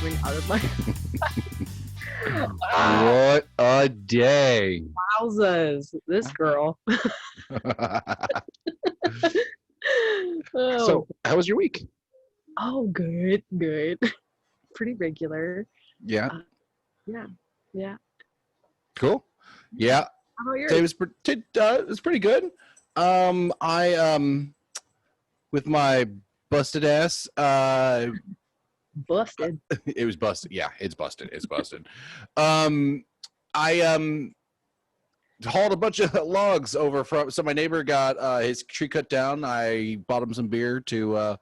coming out of my What a day. wowzers. This girl. So, how was your week? Oh, good. Pretty regular. Yeah. Yeah. Cool. Yeah. How about yours? Today was it's pretty good. I with my busted ass, Busted. it was busted. Yeah, it's busted. I hauled a bunch of logs over from, so my neighbor got his tree cut down. I bought him some beer to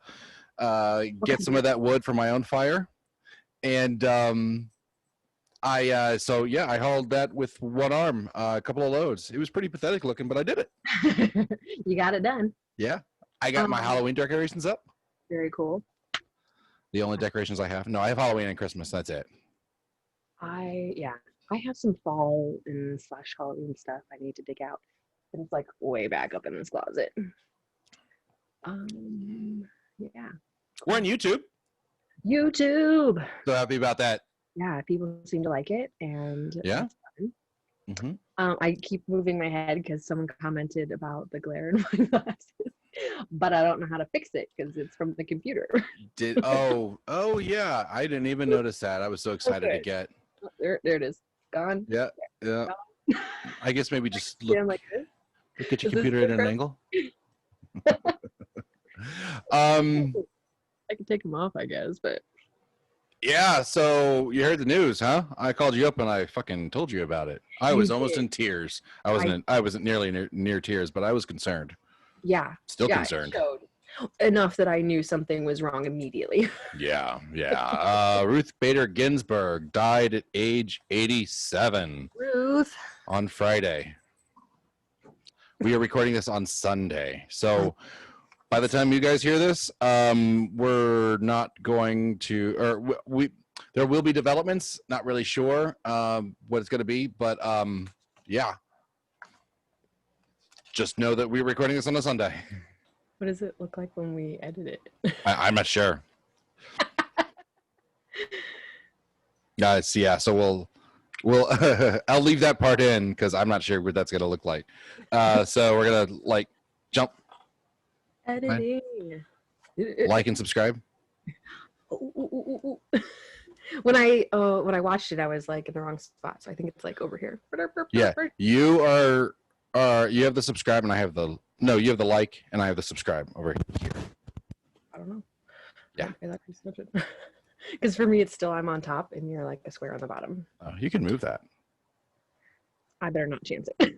get some of that wood for my own fire. And I hauled that with one arm, a couple of loads. It was pretty pathetic looking, but I did it. You got it done. Yeah. I got my Halloween decorations up. Very cool. The only decorations I have. No, I have Halloween and Christmas. That's it. I have some fall and / Halloween stuff I need to dig out. And it's like way back up in this closet. Yeah. We're on YouTube. YouTube. So happy about that. Yeah, people seem to like it, and Yeah. it's fun. Mm-hmm. I keep moving my head because someone commented about the glare in my glasses, but I don't know how to fix it because it's from the computer. Oh yeah, I didn't even notice that. I was so excited to get. There it is. Gone. Yeah. Gone. I guess maybe just look, Yeah, I'm like this. look at your Is this computer at an different? angle. I can take them off, I guess, but Yeah, so you heard the news, huh? I called you up and I fucking told you about it. I was almost in tears. I wasn't nearly near tears, but I was concerned. yeah. Still Yeah, concerned. it showed enough that I knew something was wrong immediately. Yeah. Ruth Bader Ginsburg died at age 87 Ruth. on Friday. We are recording this on Sunday. So by the time you guys hear this, we're not going to, or there will be developments. Not really sure what it's going to be, but yeah. Just know that we're recording this on a Sunday. What does it look like when we edit it? I'm not sure. Guys, yeah. So we'll I'll leave that part in because I'm not sure what that's going to look like. So we're gonna jump. Editing. Like and subscribe. When I watched it, I was like in the wrong spot, so I think it's like over here. Yeah, you you have the subscribe and I have the you have the like and I have the subscribe over here. I don't know. Yeah, because for me it's still I'm on top and you're like a square on the bottom. Oh, you can move that. I better not chance it.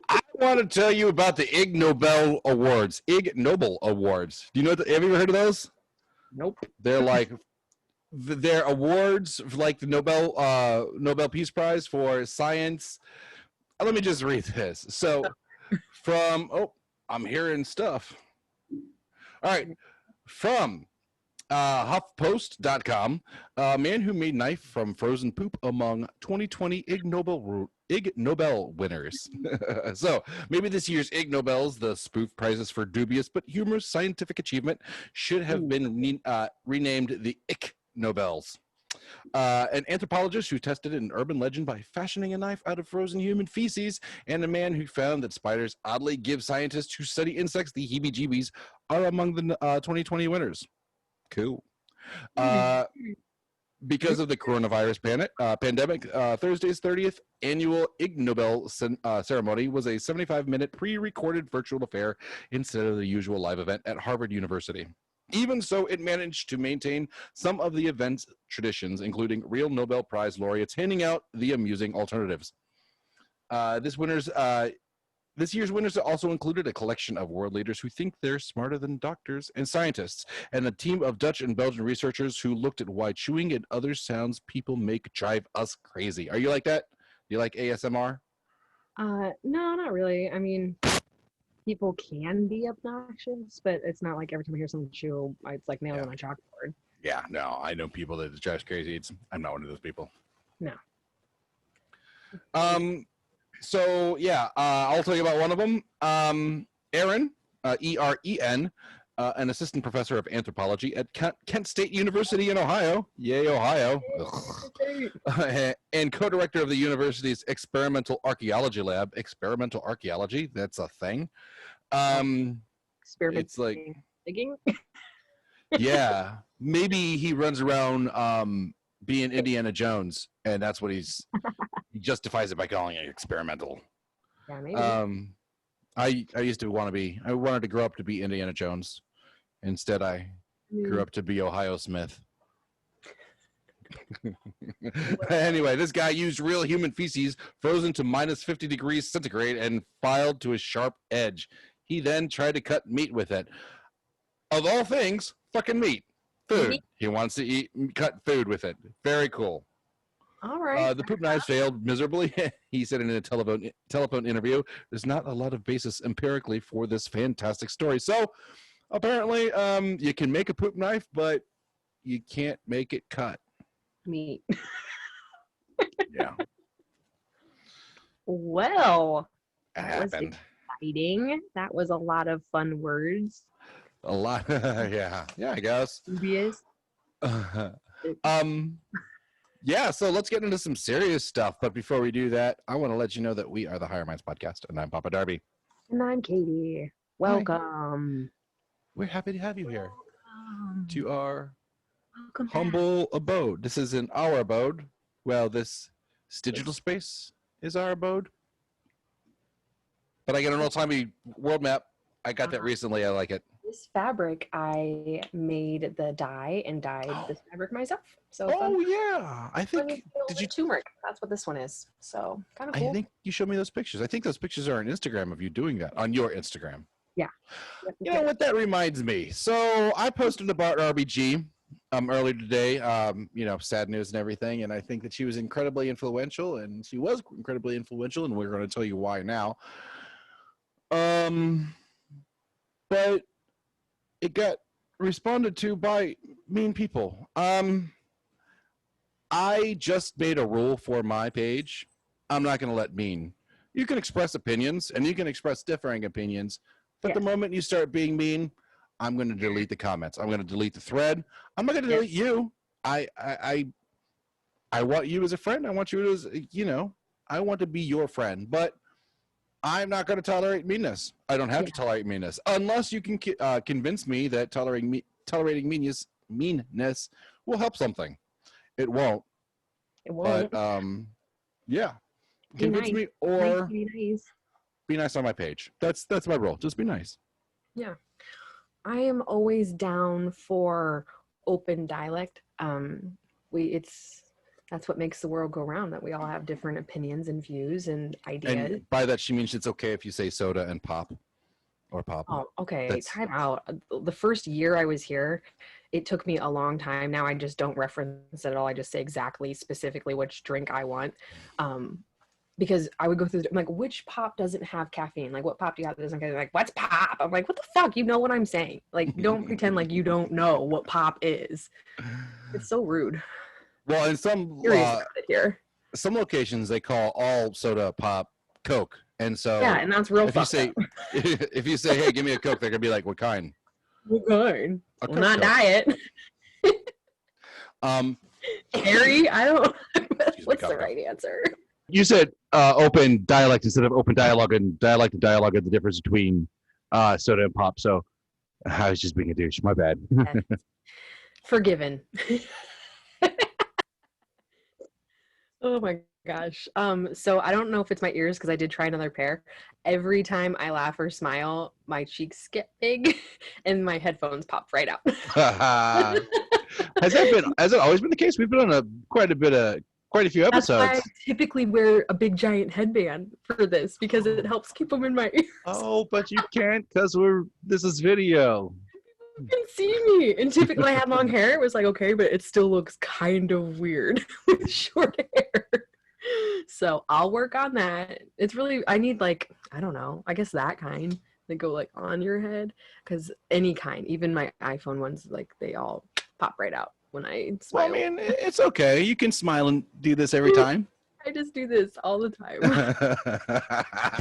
I want to tell you about the Ig Nobel Awards. Ig Nobel Awards. Do you know? Have you ever heard of those? Nope. They're they're awards like the Nobel Peace Prize for science. Let me just read this. So, I'm hearing stuff. All right, from HuffPost.com, a man who made knife from frozen poop among 2020 Ig Nobel winners. So maybe this year's Ig Nobels, the spoof prizes for dubious but humorous scientific achievement, should have been renamed the Ick Nobels. An anthropologist who tested an urban legend by fashioning a knife out of frozen human feces, and a man who found that spiders oddly give scientists who study insects the heebie-jeebies are among the 2020 winners. Cool. Because of the coronavirus pandemic, Thursday's 30th annual Ig Nobel ceremony was a 75-minute pre-recorded virtual affair instead of the usual live event at Harvard University. Even so, it managed to maintain some of the event's traditions, including real Nobel Prize laureates handing out the amusing alternatives. This year's winners also included a collection of world leaders who think they're smarter than doctors and scientists, and a team of Dutch and Belgian researchers who looked at why chewing and other sounds people make drive us crazy. Are you like that? Do you like ASMR? No, not really. I mean, people can be obnoxious, but it's not like every time I hear someone chew, it's like nailing on a chalkboard. Yeah, no, I know people that it drives crazy. I'm not one of those people. No. So yeah, I'll tell you about one of them. Eren, E-R-E-N, an assistant professor of anthropology at Kent State University in Ohio. Yay, Ohio. And co-director of the university's experimental archaeology lab. Experimental archaeology? That's a thing. It's like digging. Yeah, maybe he runs around being Indiana Jones, and that's what he justifies it by calling it experimental. Yeah, maybe. I used to want to be. I wanted to grow up to be Indiana Jones. Instead, I grew up to be Ohio Smith. Anyway, this guy used real human feces frozen to minus 50 degrees centigrade and filed to a sharp edge. He then tried to cut meat with it. Of all things, fucking meat. Food. He wants to cut food with it. Very cool. All right. The poop knives failed miserably. He said in a telephone interview, there's not a lot of basis empirically for this fantastic story. So apparently you can make a poop knife, but you can't make it cut meat. Yeah. Well, that was exciting. That was a lot of fun words. A lot. Yeah, I guess. Dubious. Yeah, so let's get into some serious stuff. But before we do that, I want to let you know that we are the Higher Minds Podcast, and I'm Papa Darby. And I'm Katie. Welcome. Hi. We're happy to have you here to our Welcome humble abode. This isn't our abode. Well, this digital space is our abode. But I get an old-timey world map. I got that recently. I like it. This fabric, I made the dye and dyed this fabric myself. So yeah, I think did you turmeric? That's what this one is. So kind of cool. I think you showed me those pictures. I think those pictures are on Instagram of you doing that on your Instagram. Yeah. You know what that reminds me? So I posted about RBG earlier today. Sad news and everything, and I think that she was incredibly influential, and she was incredibly influential, and we're going to tell you why now. But it got responded to by mean people. I just made a rule for my page. I'm not going to let mean. You can express opinions, and you can express differing opinions, but the moment you start being mean, I'm going to delete the comments. I'm going to delete the thread. I'm not going to delete you. I want you as a friend. I want you as, I want to be your friend, but I'm not going to tolerate meanness. I don't have to tolerate meanness unless you can convince me that tolerating meanness will help something. It won't. It won't. But convince me or be nice on my page. That's my rule. Just be nice. Yeah, I am always down for open dialect. That's what makes the world go round, that we all have different opinions and views and ideas. And by that, she means it's okay if you say soda and pop or pop. Oh, okay. Time out. The first year I was here, it took me a long time. Now I just don't reference it at all. I just say exactly, specifically which drink I want. Because I would go through, I'm like, which pop doesn't have caffeine? Like, what pop do you have that doesn't have caffeine? Like, what's pop? I'm like, what the fuck? You know what I'm saying. Like, don't pretend like you don't know what pop is. It's so rude. Well, in some locations, they call all soda pop Coke, and so and that's real. If you say, "Hey, give me a Coke," they're gonna be like, "What kind?" What kind? Well, not diet. Harry, I don't. What's the right answer? You said open dialect instead of open dialogue, and dialect and dialogue are the difference between soda and pop. So I was just being a douche. My bad. Forgiven. Oh my gosh. So I don't know if it's my ears because I did try another pair. Every time I laugh or smile, my cheeks get big and my headphones pop right out. Has it always been the case? We've been on quite a few episodes. That's why I typically wear a big giant headband for this, because it helps keep them in my ears. Oh, but you can't because this is video. You can see me. And typically I had long hair. It was like, okay, but it still looks kind of weird with short hair. So I'll work on that. It's really, I need I don't know, I guess that kind that go on your head, because any kind, even my iPhone ones, they all pop right out when I smile. Well, I mean, it's okay. You can smile and do this every time. I just do this all the time.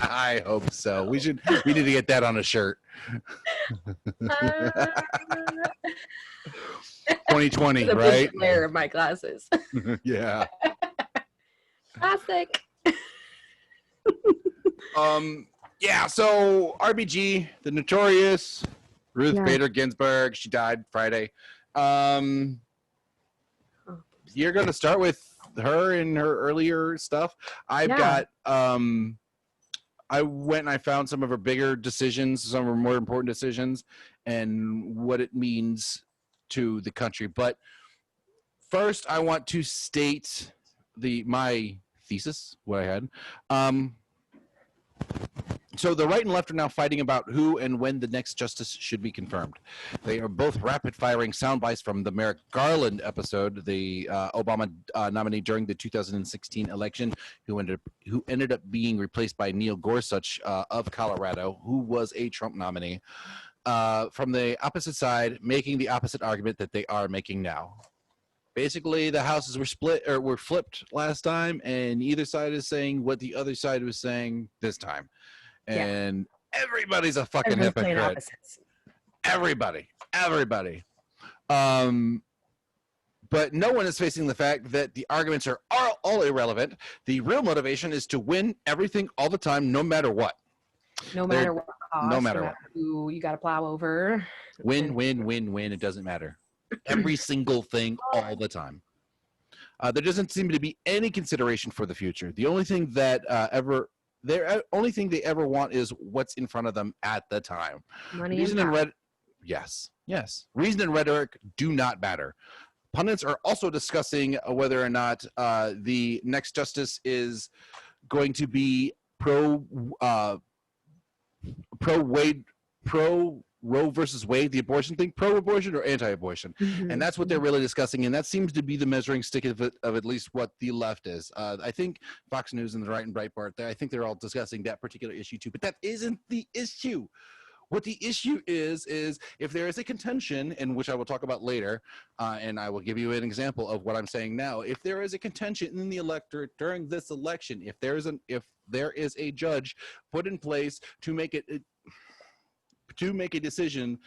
I hope so. We need to get that on a shirt. 2020, The right? layer of my glasses. Yeah. Classic. Yeah, so RBG, the Notorious Ruth Yeah. Bader Ginsburg, she died Friday. You're going to start with her and her earlier stuff. I've got I went and I found some of her bigger decisions, some of her more important decisions, and what it means to the country. But first, I want to state my thesis, what I had. So the right and left are now fighting about who and when the next justice should be confirmed. They are both rapid-firing sound bites from the Merrick Garland episode, the Obama nominee during the 2016 election, who ended up being replaced by Neil Gorsuch of Colorado, who was a Trump nominee, from the opposite side, making the opposite argument that they are making now. Basically, the houses were flipped last time, and either side is saying what the other side was saying this time. And everybody's a fucking hypocrite. Everybody. But no one is facing the fact that the arguments are all irrelevant. The real motivation is to win everything all the time, no matter what. No matter what cost, no matter what. Who you got to plow over. Win. It doesn't matter. Every single thing all the time. There doesn't seem to be any consideration for the future. The only thing that only thing they ever want is what's in front of them at the time. Money and power. Yes. Reason and rhetoric do not matter. Pundits are also discussing whether or not the next justice is going to be pro Roe versus Wade, the abortion thing, pro-abortion or anti-abortion. Mm-hmm. And that's what they're really discussing. And that seems to be the measuring stick of at least what the left is. I think Fox News and the Right and Breitbart, I think they're all discussing that particular issue too. But that isn't the issue. What the issue is if there is a contention, and which I will talk about later, and I will give you an example of what I'm saying now. If there is a contention in the electorate during this election, if there is a judge put in place to make a decision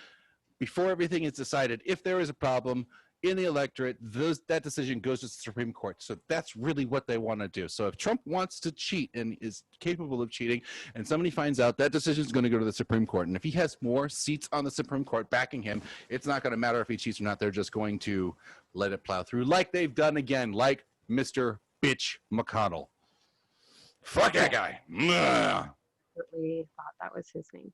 before everything is decided, if there is a problem in the electorate, that decision goes to the Supreme Court. So that's really what they want to do. So if Trump wants to cheat and is capable of cheating, and somebody finds out, that decision is going to go to the Supreme Court. And if he has more seats on the Supreme Court backing him, it's not going to matter if he cheats or not. They're just going to let it plow through, like they've done again, like Mr. Bitch McConnell. Fuck that guy. I thought that was his name.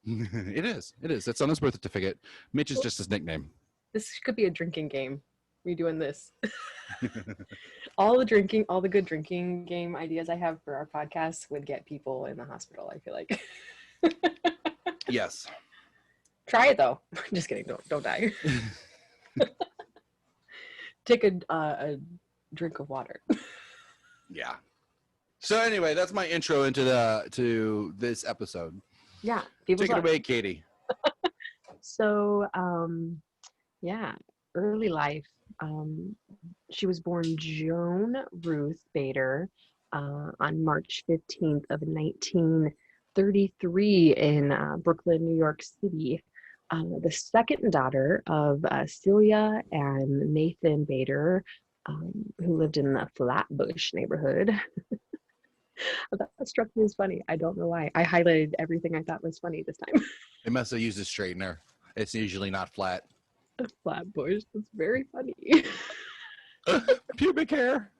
It is. It's on his birth certificate. Mitch is just his nickname. This could be a drinking game. We doing this. all the good drinking game ideas I have for our podcast would get people in the hospital, I feel like. Yes. Try it though. Just kidding. Don't die. Take a drink of water. Yeah. So anyway, that's my intro to this episode. Yeah. Take it away, Katie. So, early life. She was born Joan Ruth Bader on March 15th of 1933 in Brooklyn, New York City. The second daughter of Celia and Nathan Bader, who lived in the Flatbush neighborhood. That struck me as funny. I don't know why. I highlighted everything I thought was funny this time. They must have used a straightener. It's usually not flat. Flatbush. That's very funny. Pubic hair.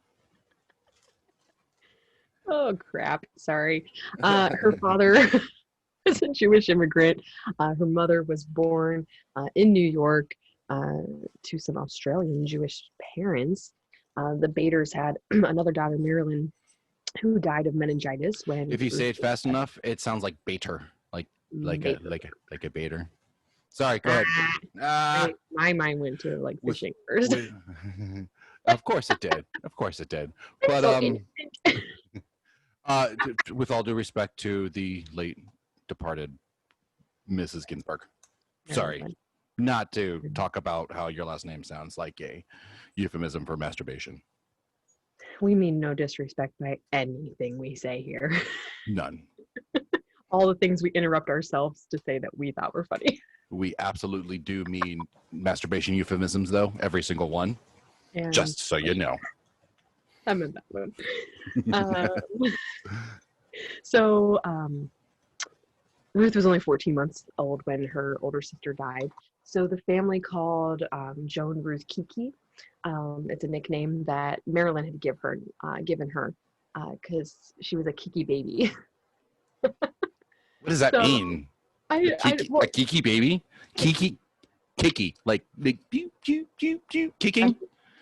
Oh, crap. Sorry. Her father was a Jewish immigrant. Her mother was born in New York to some Australian Jewish parents. The Baders had another daughter, Marilyn, who died of meningitis when. If you say it fast enough, it sounds like baiter, like a baiter. Sorry, go ahead. My mind went to like fishing first. Of course it did. But with all due respect to the late departed Mrs. Ginsburg, sorry, not to talk about how your last name sounds like a euphemism for masturbation. We mean no disrespect by anything we say here. None. All the things we interrupt ourselves to say that we thought were funny. We absolutely do mean masturbation euphemisms, though. Every single one. And Just so you know. I meant that one. So Ruth was only 14 months old when her older sister died. So the family called Joan Ruth Kiki. It's a nickname that Marilyn had given her because she was a Kiki baby. What does that mean? A Kiki baby? Kiki, like pew, pew, pew, pew, kicking?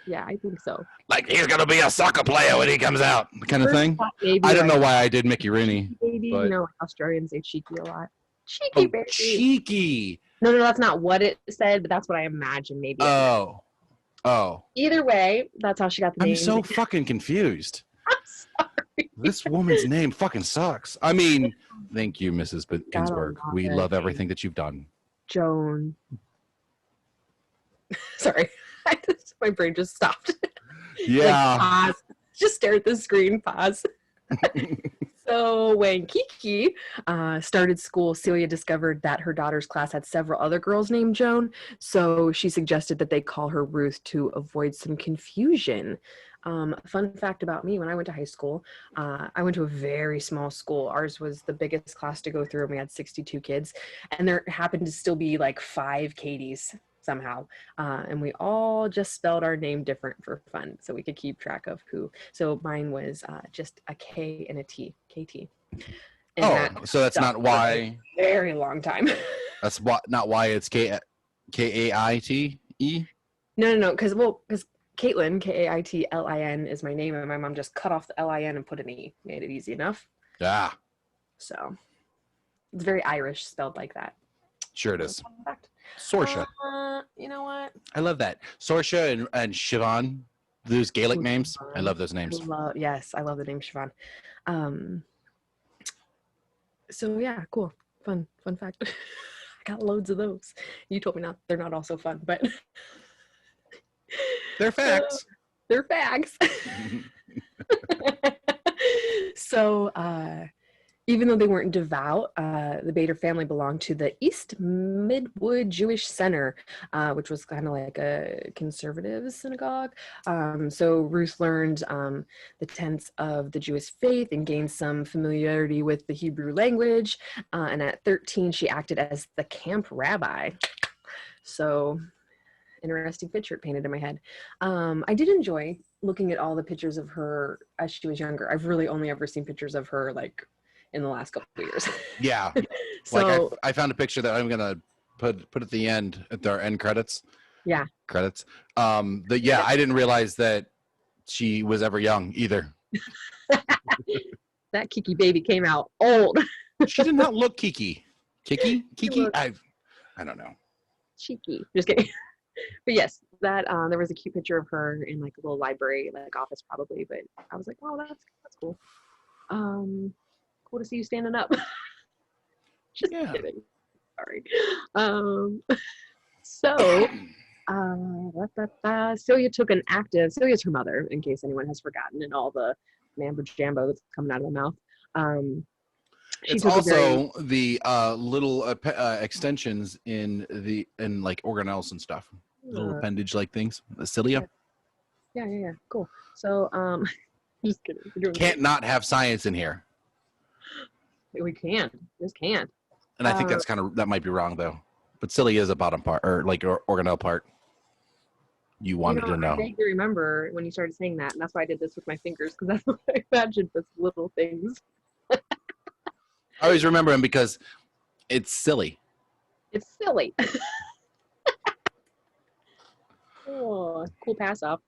Yeah, I think so. Like he's going to be a soccer player when he comes out, kind of thing. I don't know why I did Mickey Rooney. Baby, but... you know, Australians say cheeky a lot. Cheeky baby. Cheeky. No, that's not what it said, but that's what I imagine maybe. Oh. Either way, that's how she got the name. I'm so fucking confused. I'm sorry. This woman's name fucking sucks. I mean, thank you, Mrs. Ginsburg. We love everything that you've done. Joan. Sorry. My brain just stopped. Yeah. Like, pause. Just stare at the screen. Pause. So when Kiki started school, Celia discovered that her daughter's class had several other girls named Joan. So she suggested that they call her Ruth to avoid some confusion. Fun fact about me, when I went to high school, I went to a very small school. Ours was the biggest class to go through, and we had 62 kids. And there happened to still be like 5 Katies somehow. And we all just spelled our name different for fun, so we could keep track of who. So mine was just a K and a T, KT. And so that's not why. A very long time. That's not why it's Kaite? No, because Caitlin, Kaitlin, is my name, and my mom just cut off the LIN and put an E. Made it easy enough. Yeah. So it's very Irish, spelled like that. Sure it is. Sorsha. You know what? I love that. Sorsha and Siobhan, those Gaelic names. I love those names. Yes, I love the name Siobhan. So yeah, cool. Fun fact. I got loads of those. You told me they're not all so fun, but they're facts. They're facts. So even though they weren't devout, the Bader family belonged to the East Midwood Jewish Center, which was kind of like a conservative synagogue. So Ruth learned the tenets of the Jewish faith and gained some familiarity with the Hebrew language. And at 13, she acted as the camp rabbi. So interesting picture painted in my head. I did enjoy looking at all the pictures of her as she was younger. I've really only ever seen pictures of her like in the last couple of years. Yeah. So like I found a picture that I'm gonna put at the end at our end credits. Yeah. Credits. I didn't realize that she was ever young either. That Kiki baby came out old. She did not look Kiki. Kiki? I don't know. Cheeky. Just kidding. But yes, that there was a cute picture of her in like a little library, like office probably, but I was like, oh, that's cool. Cool to see you standing up. Just kidding. Sorry. So Celia took an active. Celia's her mother, in case anyone has forgotten, and all the mambo jambo that's coming out of my mouth. It's also the little extensions in like organelles and stuff, little appendage like things. The cilia. Yeah. Cool. So just kidding. Can't not have science in here. We can. Just can't. And I think that might be wrong though. But cilia is a bottom part or like organelle part. You wanted to know. I vaguely remember when you started saying that, and that's why I did this with my fingers, because that's what I imagined was little things. I always remember him because it's silly. It's silly. Oh, cool pass off.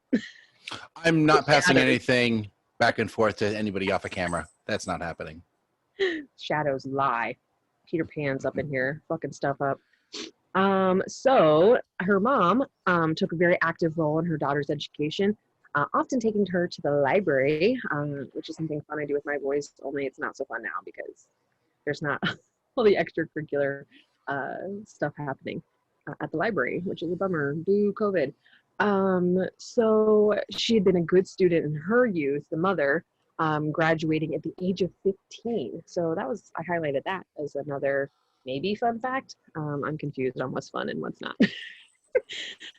I'm not passing anything back and forth to anybody off a camera. That's not happening. Shadows lie. Peter Pan's up in here, fucking stuff up. So her mom took a very active role in her daughter's education, often taking her to the library, which is something fun I do with my boys, only it's not so fun now because there's not all the extracurricular stuff happening at the library, which is a bummer. Boo COVID. So she had been a good student in her youth, the mother, graduating at the age of 15. So I highlighted that as another maybe fun fact. I'm confused on what's fun and what's not.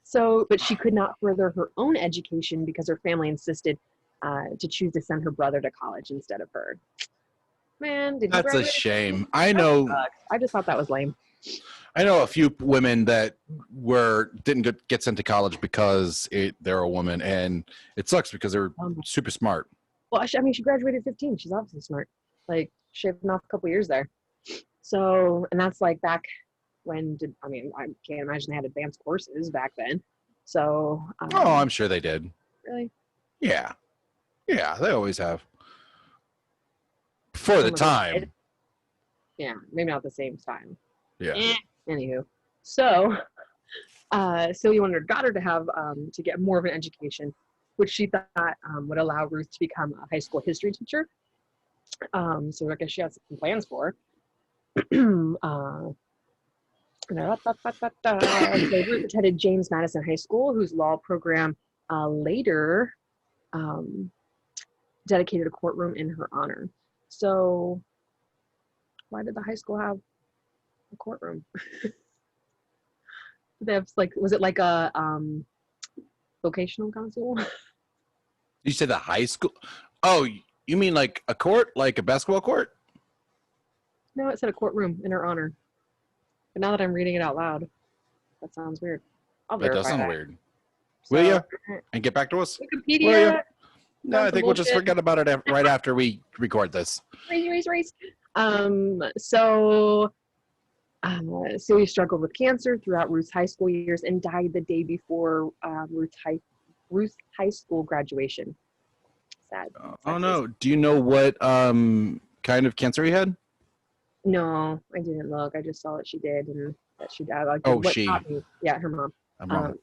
So, but she could not further her own education because her family insisted to choose to send her brother to college instead of her. Man, did he That's a graduate? shame. I just thought that was lame. I know a few women that didn't get sent to college because they're a woman, and it sucks because they're super smart. Well, I mean, she graduated at 15. She's obviously smart. Like, shaving off a couple years there. So, and that's like back when I can't imagine they had advanced courses back then. So. I'm sure they did. Really? Yeah. Yeah, they always have. For the time. Yeah, maybe not the same style. Yeah. Anywho, so Celia wanted her daughter to have to get more of an education, which she thought would allow Ruth to become a high school history teacher. So I guess she had some plans for her. So Ruth attended James Madison High School, whose law program later dedicated a courtroom in her honor. So why did the high school have a courtroom? They have was it like a vocational council? You said the high school? Oh, you mean like a court, like a basketball court? No, it said a courtroom in her honor. But now that I'm reading it out loud, that sounds weird. That does sound weird. So, will you? And get back to us? Wikipedia. No, I think we'll just forget about it right after we record this. Race. So Celia struggled with cancer throughout Ruth's high school years and died the day before Ruth's high school graduation. Sad. Oh no! Do you know what kind of cancer he had? No, I didn't look. I just saw that she did and that she died. Like, she? Yeah, her mom. Mom.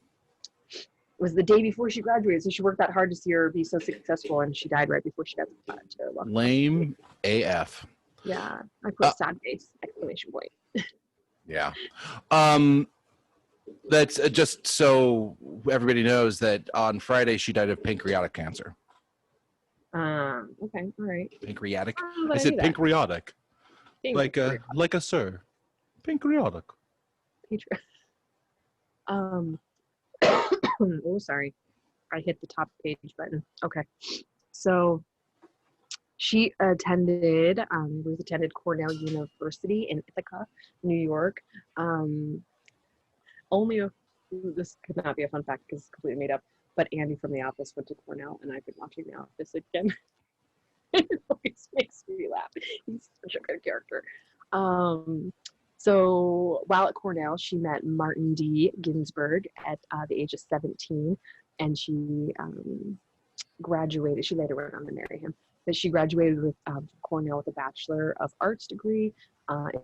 Was the day before she graduated, so she worked that hard to see her be so successful, and she died right before she got to lame AF. Yeah, I put sad face exclamation point. Yeah. That's just so everybody knows that on Friday she died of pancreatic cancer. Okay, all right. Pancreatic. I said pancreatic. Like a sir. Pancreatic. Oh, sorry. I hit the top page button. Okay. So she attended, Ruth attended Cornell University in Ithaca, New York. This could not be a fun fact because it's completely made up, but Andy from The Office went to Cornell, and I've been watching The Office again. It always makes me laugh. He's such a good character. So while at Cornell, she met Martin D. Ginsburg at the age of 17, and she graduated. She later went on to marry him. But she graduated with Cornell with a Bachelor of Arts degree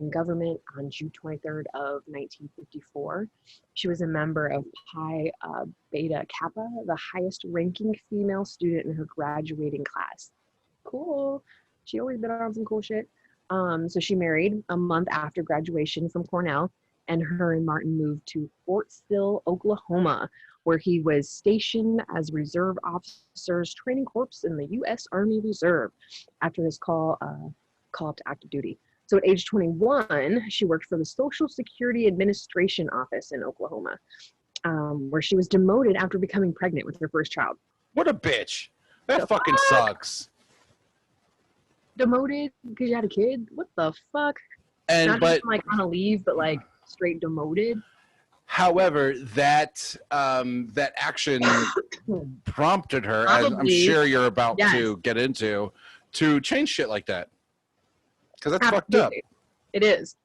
in government on June 23rd of 1954. She was a member of Pi Beta Kappa, the highest ranking female student in her graduating class. Cool. She always been on some cool shit. So she married a month after graduation from Cornell, and her and Martin moved to Fort Sill, Oklahoma, where he was stationed as Reserve Officers Training Corps in the U.S. Army Reserve after his call up to active duty. So at age 21, she worked for the Social Security Administration office in Oklahoma, where she was demoted after becoming pregnant with her first child. What a bitch. That fucking sucks. Demoted because you had a kid? What the fuck? And not just like on a leave, but like straight demoted. However, that action prompted her, as I'm sure you're about to get into, to change shit like that. Because that's fucked up. It is.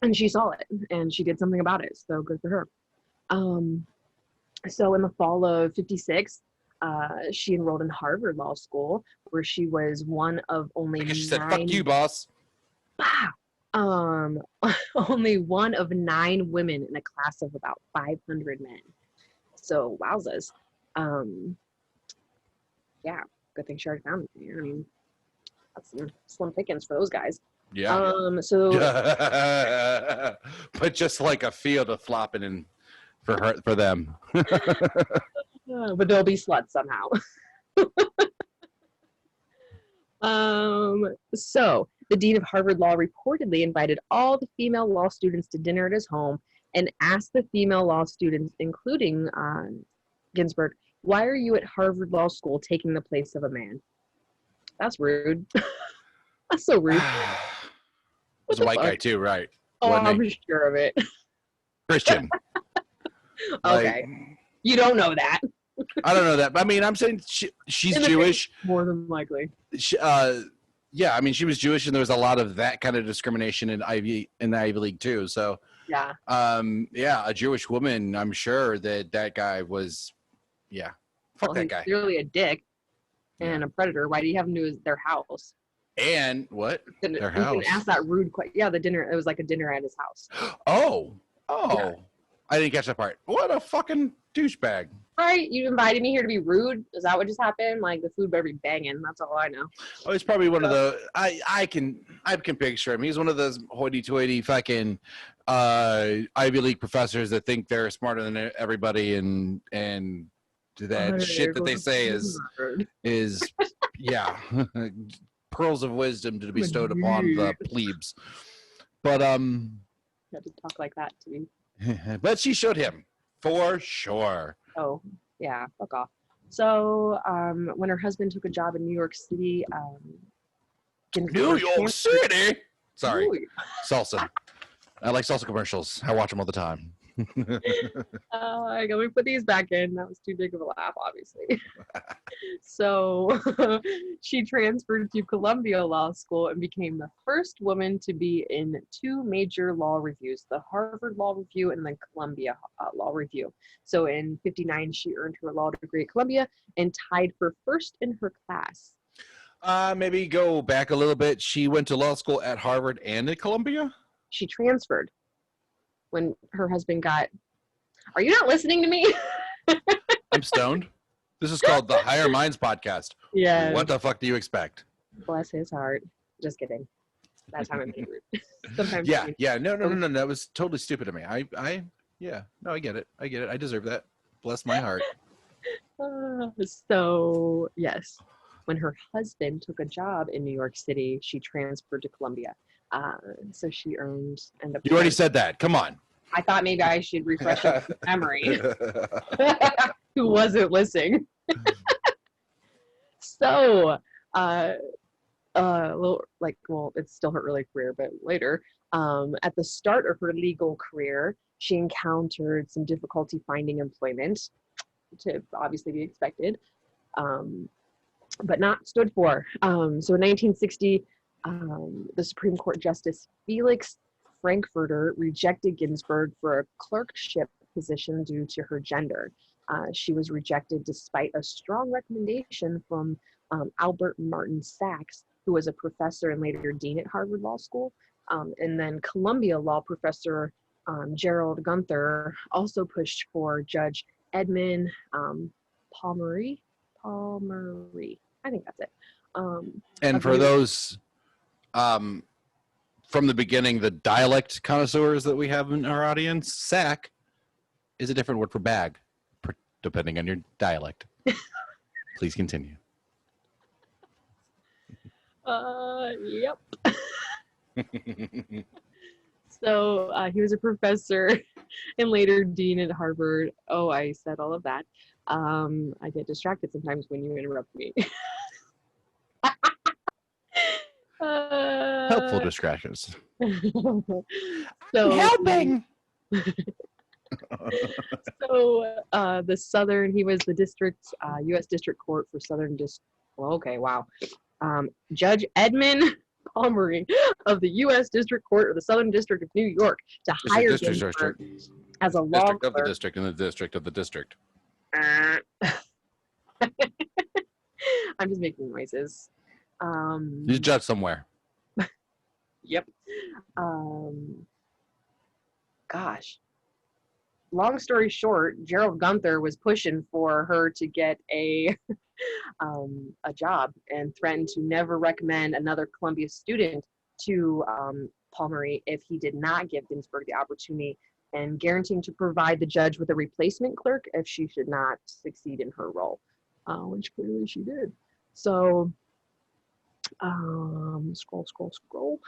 And she saw it, and she did something about it. So good for her. So in the fall of 56, she enrolled in Harvard Law School, where she was one of only I guess she said, "Fuck you, boss." Only one of 9 women in a class of about 500 men. So wowzas. Yeah, good thing she already found me. I mean, that's some slim pickings for those guys. Yeah. So but just like a field of flopping and for them. But they'll be sluts somehow. So the dean of Harvard Law reportedly invited all the female law students to dinner at his home and asked the female law students, including Ginsburg, "Why are you at Harvard Law School taking the place of a man?" That's rude. That's so rude. He's a white guy too, right? Oh, I'm sure of it. Christian. Okay. You don't know that. I don't know that. But I mean, I'm saying she's Jewish. More than likely. Yeah, I mean, she was Jewish, and there was a lot of that kind of discrimination in the Ivy League too. So, yeah, a Jewish woman. I'm sure that guy was, fuck that guy. Clearly a dick and a predator. Why do you have him to their house? And what? Their house. You can ask that rude question. Yeah, the dinner. It was like a dinner at his house. Oh. Yeah. I didn't catch that part. What a fucking douchebag. Right? You invited me here to be rude? Is that what just happened? Like, the food better be banging. That's all I know. Oh, he's probably one of the I can picture him. He's one of those hoity-toity fucking Ivy League professors that think they're smarter than everybody, and that shit that they say is pearls of wisdom to be bestowed upon the plebes. But you have to talk like that to me. But she showed him for sure. Oh yeah, fuck off. So when her husband took a job in New York City, New York City. Sorry, salsa. I like salsa commercials. I watch them all the time. Let me put these back in. That was too big of a laugh, obviously. So she transferred to Columbia Law School and became the first woman to be in two major law reviews, the Harvard Law Review and the Columbia Law Review. So in '59, she earned her law degree at Columbia and tied for first in her class. Maybe go back a little bit. She went to law school at Harvard and at Columbia? She transferred when her husband got... Are you not listening to me? I'm stoned. This is called the Higher Minds Podcast. Yeah. What the fuck do you expect? Bless his heart. Just kidding. That time I'm being rude. Sometimes. Yeah. No. That was totally stupid of me. I get it. I deserve that. Bless my heart. So, yes. When her husband took a job in New York City, she transferred to Columbia. So she earned... You already said that. Come on. I thought maybe I should refresh her memory. Who wasn't listening? So, it's still her early career, but later, at the start of her legal career, she encountered some difficulty finding employment, to obviously be expected, but not stood for. So in 1960, the Supreme Court Justice Felix Frankfurter rejected Ginsburg for a clerkship position due to her gender. She was rejected despite a strong recommendation from Albert Martin Sachs, who was a professor and later dean at Harvard Law School. And then Columbia law professor Gerald Gunther also pushed for Judge Edmund Palmery. I think that's it. And for those from the beginning, the dialect connoisseurs that we have in our audience, sack is a different word for bag, depending on your dialect. Please continue. Yep. So he was a professor and later dean at Harvard. Oh, I said all of that. I get distracted sometimes when you interrupt me. Helpful distractions. So, helping. So he was the U.S. District Court for Southern District. Well, okay, wow. Judge Edmund Palmery of the U.S. District Court of the Southern District of New York to hire Ginsburg as a law district clerk. Of the district and the district of the district. I'm just making noises. He's a judge somewhere. Yep. Gosh. Long story short, Gerald Gunther was pushing for her to get a job and threatened to never recommend another Columbia student to Palmery if he did not give Ginsburg the opportunity and guaranteeing to provide the judge with a replacement clerk if she should not succeed in her role, which clearly she did. So, scroll.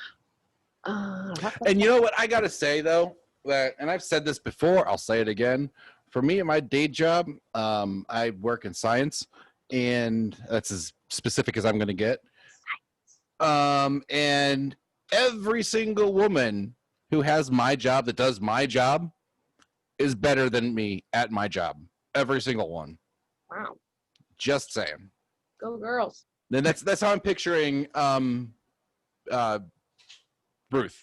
And you know what I gotta say though, that, and I've said this before, I'll say it again. For me, at my day job, I work in science, and that's as specific as I'm gonna get. And every single woman who has my job, that does my job, is better than me at my job. Every single one. Wow. Just saying. Go girls. Then that's how I'm picturing Ruth,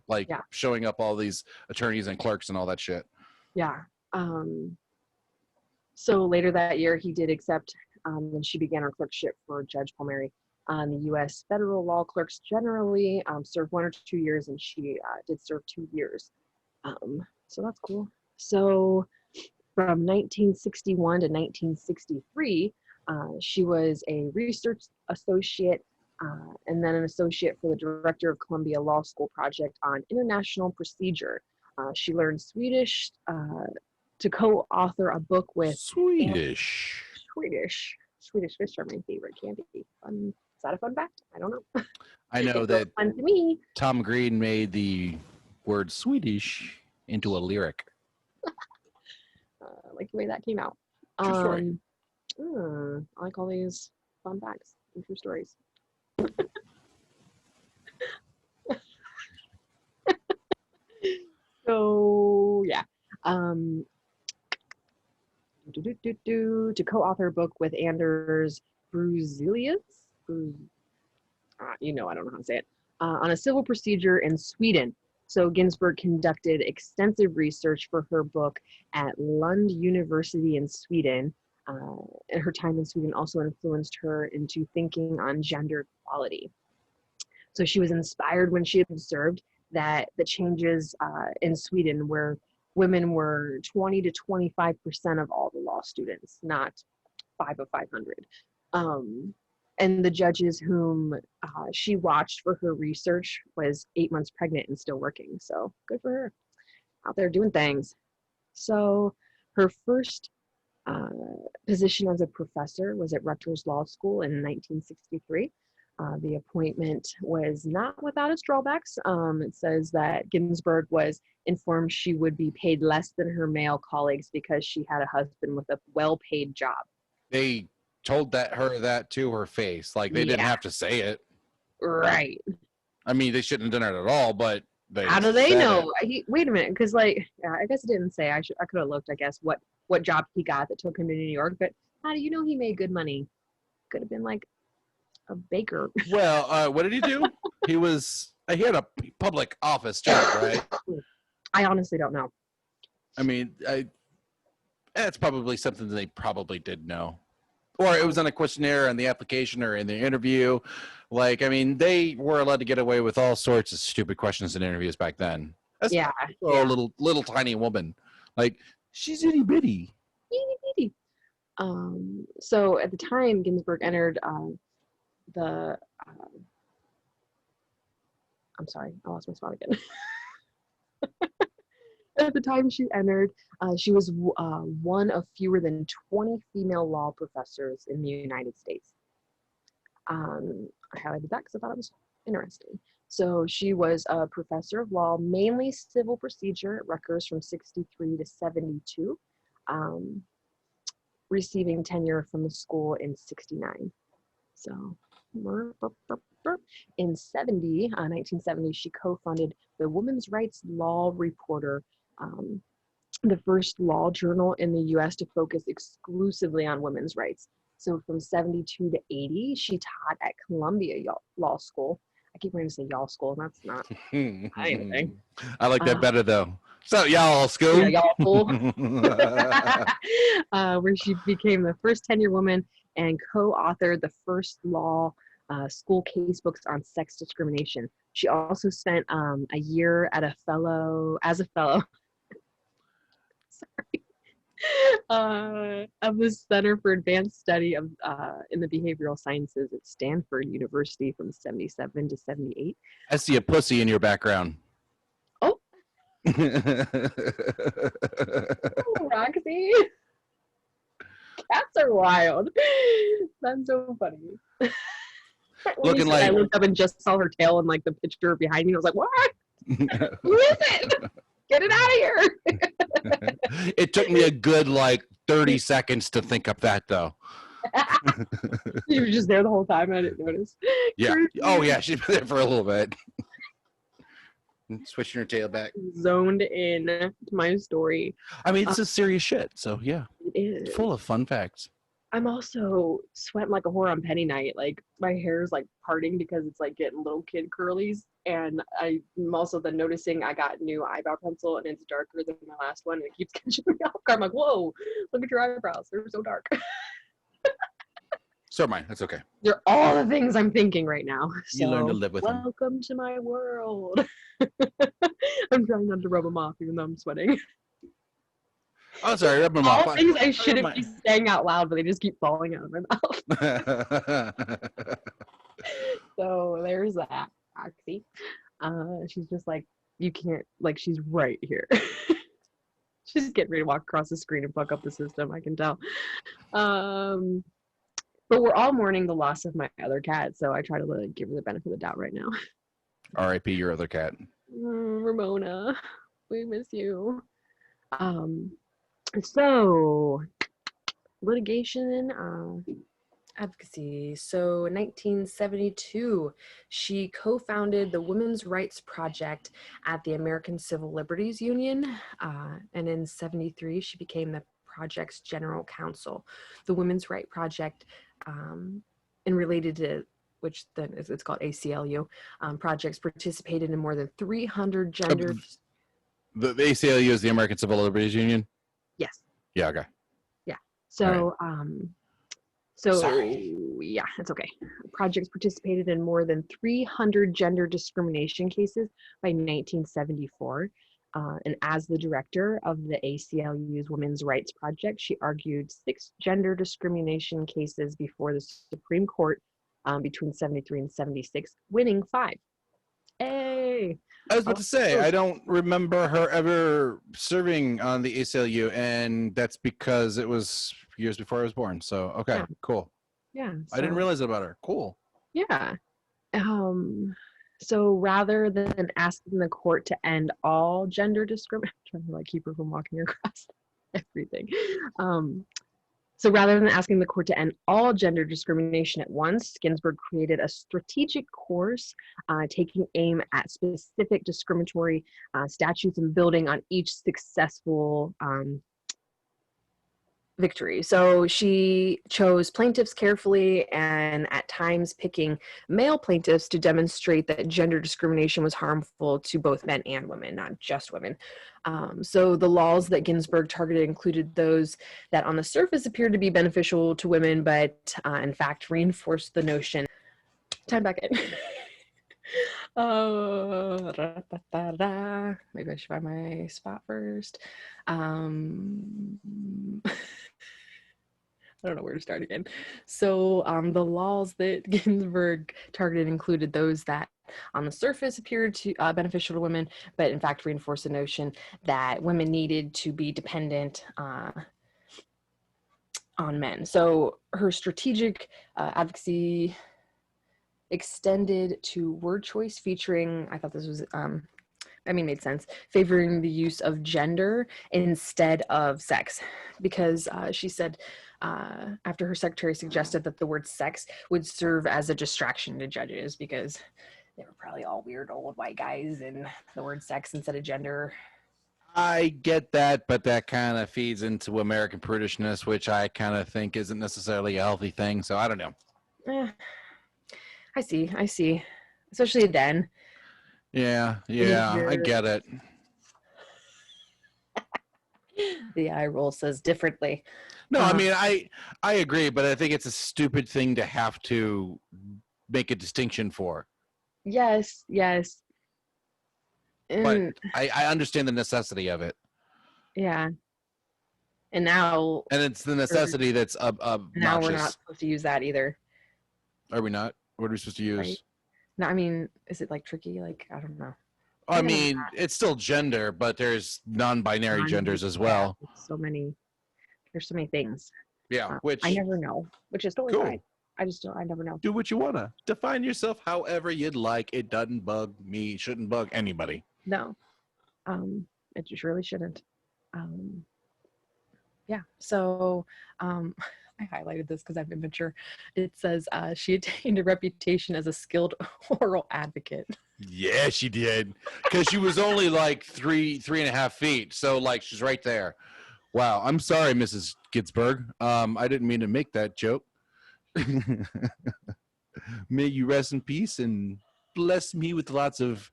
like showing up all these attorneys and clerks and all that shit. Yeah. So later that year, he did accept, and she began her clerkship for Judge Palmieri. The U.S. federal law clerks generally serve 1 or 2 years, and she did serve 2 years. So that's cool. So from 1961 to 1963, she was a research associate and then an associate for the director of Columbia Law School project on international procedure. She learned Swedish to co-author a book with Swedish fish are my favorite candy. Is that a fun fact? I don't know. I know that fun to me. Tom Green made the word Swedish into a lyric. I like the way that came out. True story. I like all these fun facts and true stories. So yeah. To co-author a book with Anders Bruzelius. I don't know how to say it. On a civil procedure in Sweden. So Ginsburg conducted extensive research for her book at Lund University in Sweden. And her time in Sweden also influenced her into thinking on gender equality. So she was inspired when she observed that the changes in Sweden, where women were 20 to 25% of all the law students, not 5 of 500. And the judges whom she watched for her research was 8 months pregnant and still working. So good for her, out there doing things. So her first position as a professor was at Rutgers Law School in 1963. The appointment was not without its drawbacks. It says that Ginsburg was informed she would be paid less than her male colleagues because she had a husband with a well-paid job. They told her that to her face. Like, they didn't have to say it. Right. I mean, they shouldn't have done it at all, but how do they know? Wait a minute, because I guess it didn't say. I could have looked, I guess, what job he got that took him to New York, but how do you know he made good money? Could have been like a baker. Well, what did he do? he had a public office job, right? I honestly don't know. I mean, that's probably something that they probably did know. Or it was on a questionnaire on the application or in the interview. Like, I mean, they were allowed to get away with all sorts of stupid questions in interviews back then. That's a little tiny woman. Like, she's itty bitty. Itty bitty. So at the time, Ginsburg entered I'm sorry, I lost my spot again. At the time she entered, she was one of fewer than 20 female law professors in the United States. I highlighted that because I thought it was interesting. So she was a professor of law, mainly civil procedure at Rutgers from 63 to 72, receiving tenure from the school in 69. So in 1970, she co-funded the Women's Rights Law Reporter, the first law journal in the U.S. to focus exclusively on women's rights. So from 72 to 80, she taught at Columbia Law School. I keep wanting to say y'all school, and that's not anything. I like that better, though. So, y'all school. Yeah, y'all school. Where she became the first tenure woman and co-authored the first law school case books on sex discrimination. She also spent a year as a fellow of the Center for Advanced Study of in the Behavioral Sciences at Stanford University from 77 to 78. I see a pussy in your background. Oh. Oh, Roxy. Cats are wild. That's so funny. When you Looking said I like looked up and just saw her tail and like the picture behind me, I was like, what? Who is it? Get it out of here. it took me a good like 30 seconds to think up that though. She was just there the whole time. I didn't notice. Yeah. Creepy. Oh yeah, she's been there for a little bit. Switching her tail back. Zoned in to my story. I mean, it's just serious shit. So yeah, It is. it's full of fun facts. I'm also sweating like a whore on penny night. Like my hair is like parting because it's like getting little kid curlies. And I'm also then noticing I got new eyebrow pencil and it's darker than my last one and it keeps catching me off guard. I'm like, whoa, look at your eyebrows. They're so dark. So mine. That's okay. They're all the things I'm thinking right now. You learn to live with them. Welcome to my world. I'm trying not to rub them off even though I'm sweating. Oh, sorry, rub them All off. things I shouldn't be saying out loud, but they just keep falling out of my mouth. So there's that, Oxy. She's just like, you can't, like, she's right here. She's getting ready to walk across the screen and fuck up the system, I can tell. But we're all mourning the loss of my other cat, so I try to like, give her the benefit of the doubt right now. R.I.P. your other cat. Ramona, we miss you. So litigation advocacy. So in 1972, she co-founded the Women's Rights Project at the American Civil Liberties Union. And in 73, she became the project's general counsel. The Women's Rights Project, and related to which then it's called ACLU, projects participated in more than 300 gender. The ACLU is the American Civil Liberties Union? Yes. Yeah, okay. Yeah. So, Sorry. Yeah, it's okay. Projects participated in more than 300 gender discrimination cases by 1974. And as the director of the ACLU's Women's Rights Project, she argued 6 gender discrimination cases before the Supreme Court between 73 and 76, winning 5. Hey! I was about to say, I don't remember her ever serving on the ACLU, and that's because it was years before I was born. So, okay, Yeah. cool. Yeah. I didn't realize that about her. Cool. Yeah. So rather than asking the court to end all gender discrimination, I'm trying to like keep her from walking across everything. So rather than asking the court to end all gender discrimination at once, Ginsburg created a strategic course taking aim at specific discriminatory statutes and building on each successful victory. So she chose plaintiffs carefully and at times picking male plaintiffs to demonstrate that gender discrimination was harmful to both men and women, not just women. So the laws that Ginsburg targeted included those that on the surface appeared to be beneficial to women, but in fact reinforced the notion. Time back in. Maybe I should find my spot first. I don't know where to start again. So the laws that Ginsburg targeted included those that on the surface appeared to beneficial to women, but in fact reinforced the notion that women needed to be dependent on men. So her strategic advocacy extended to word choice featuring, I thought this was, made sense, favoring the use of gender instead of sex, because she said after her secretary suggested that the word sex would serve as a distraction to judges because they were probably all weird old white guys and the word sex instead of gender. I get that, but that kind of feeds into American prudishness, which I kind of think isn't necessarily a healthy thing. So I don't know. I see. Especially then. Yeah, I get it. The eye roll says differently. No, I mean, I agree, but I think it's a stupid thing to have to make a distinction for. Yes. But I understand the necessity of it. Yeah. And now... And it's the necessity that's obnoxious. Now we're not supposed to use that either. Are we not? What are we supposed to use? Right? No, I mean, is it like tricky? Like, I don't know. I mean, it's still gender, but there's non-binary genders as well. So many. There's so many things. Yeah, I never know, which is totally fine. I never know. Do what you wanna. Define yourself however you'd like. It doesn't bug me. Shouldn't bug anybody. No, it just really shouldn't. Yeah. So, I highlighted this because I've been mature. It says she attained a reputation as a skilled oral advocate. Yeah, she did, because she was only like 3.5 feet. So like she's right there. Wow. I'm sorry, Mrs. Ginsburg. I didn't mean to make that joke. May you rest in peace and bless me with lots of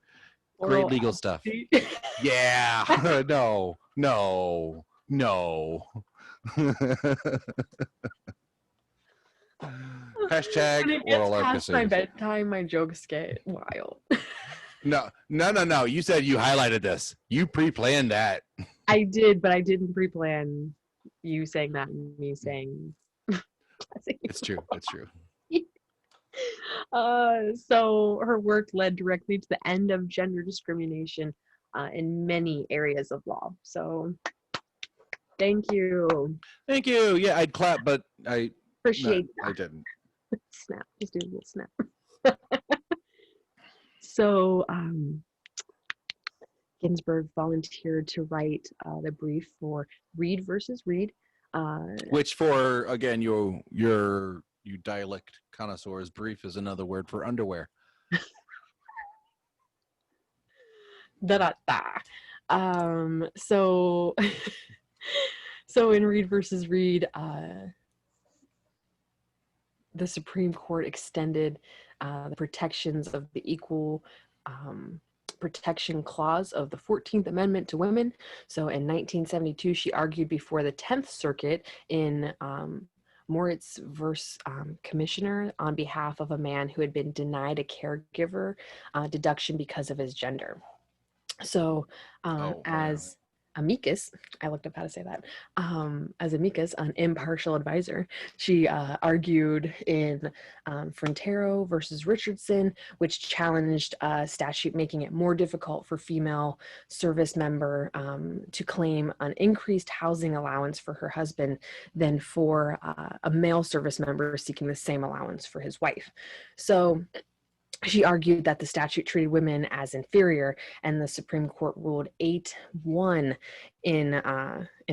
great legal stuff. Yeah. No. Hashtag when it oral gets past my emphasis. bedtime, my jokes get wild. No. You said you highlighted this. You pre-planned that. I did, but I didn't pre-plan you saying that and me saying. It's true. So her work led directly to the end of gender discrimination in many areas of law. So thank you. Yeah, I'd clap, but I appreciate that. I didn't. Snap. Just do a little snap. So Ginsburg volunteered to write the brief for Reed versus Reed. Which, for again, you dialect connoisseurs, brief is another word for underwear. So so in Reed versus Reed, the Supreme Court extended the protections of the Equal Protection Clause of the 14th Amendment to women. So in 1972, she argued before the 10th Circuit in Moritz versus Commissioner on behalf of a man who had been denied a caregiver deduction because of his gender. So as amicus, I looked up how to say that, as amicus, an impartial advisor, she argued in Frontero versus Richardson, which challenged a statute making it more difficult for female service member to claim an increased housing allowance for her husband than for a male service member seeking the same allowance for his wife. So she argued that the statute treated women as inferior, and the Supreme Court ruled 8-1 in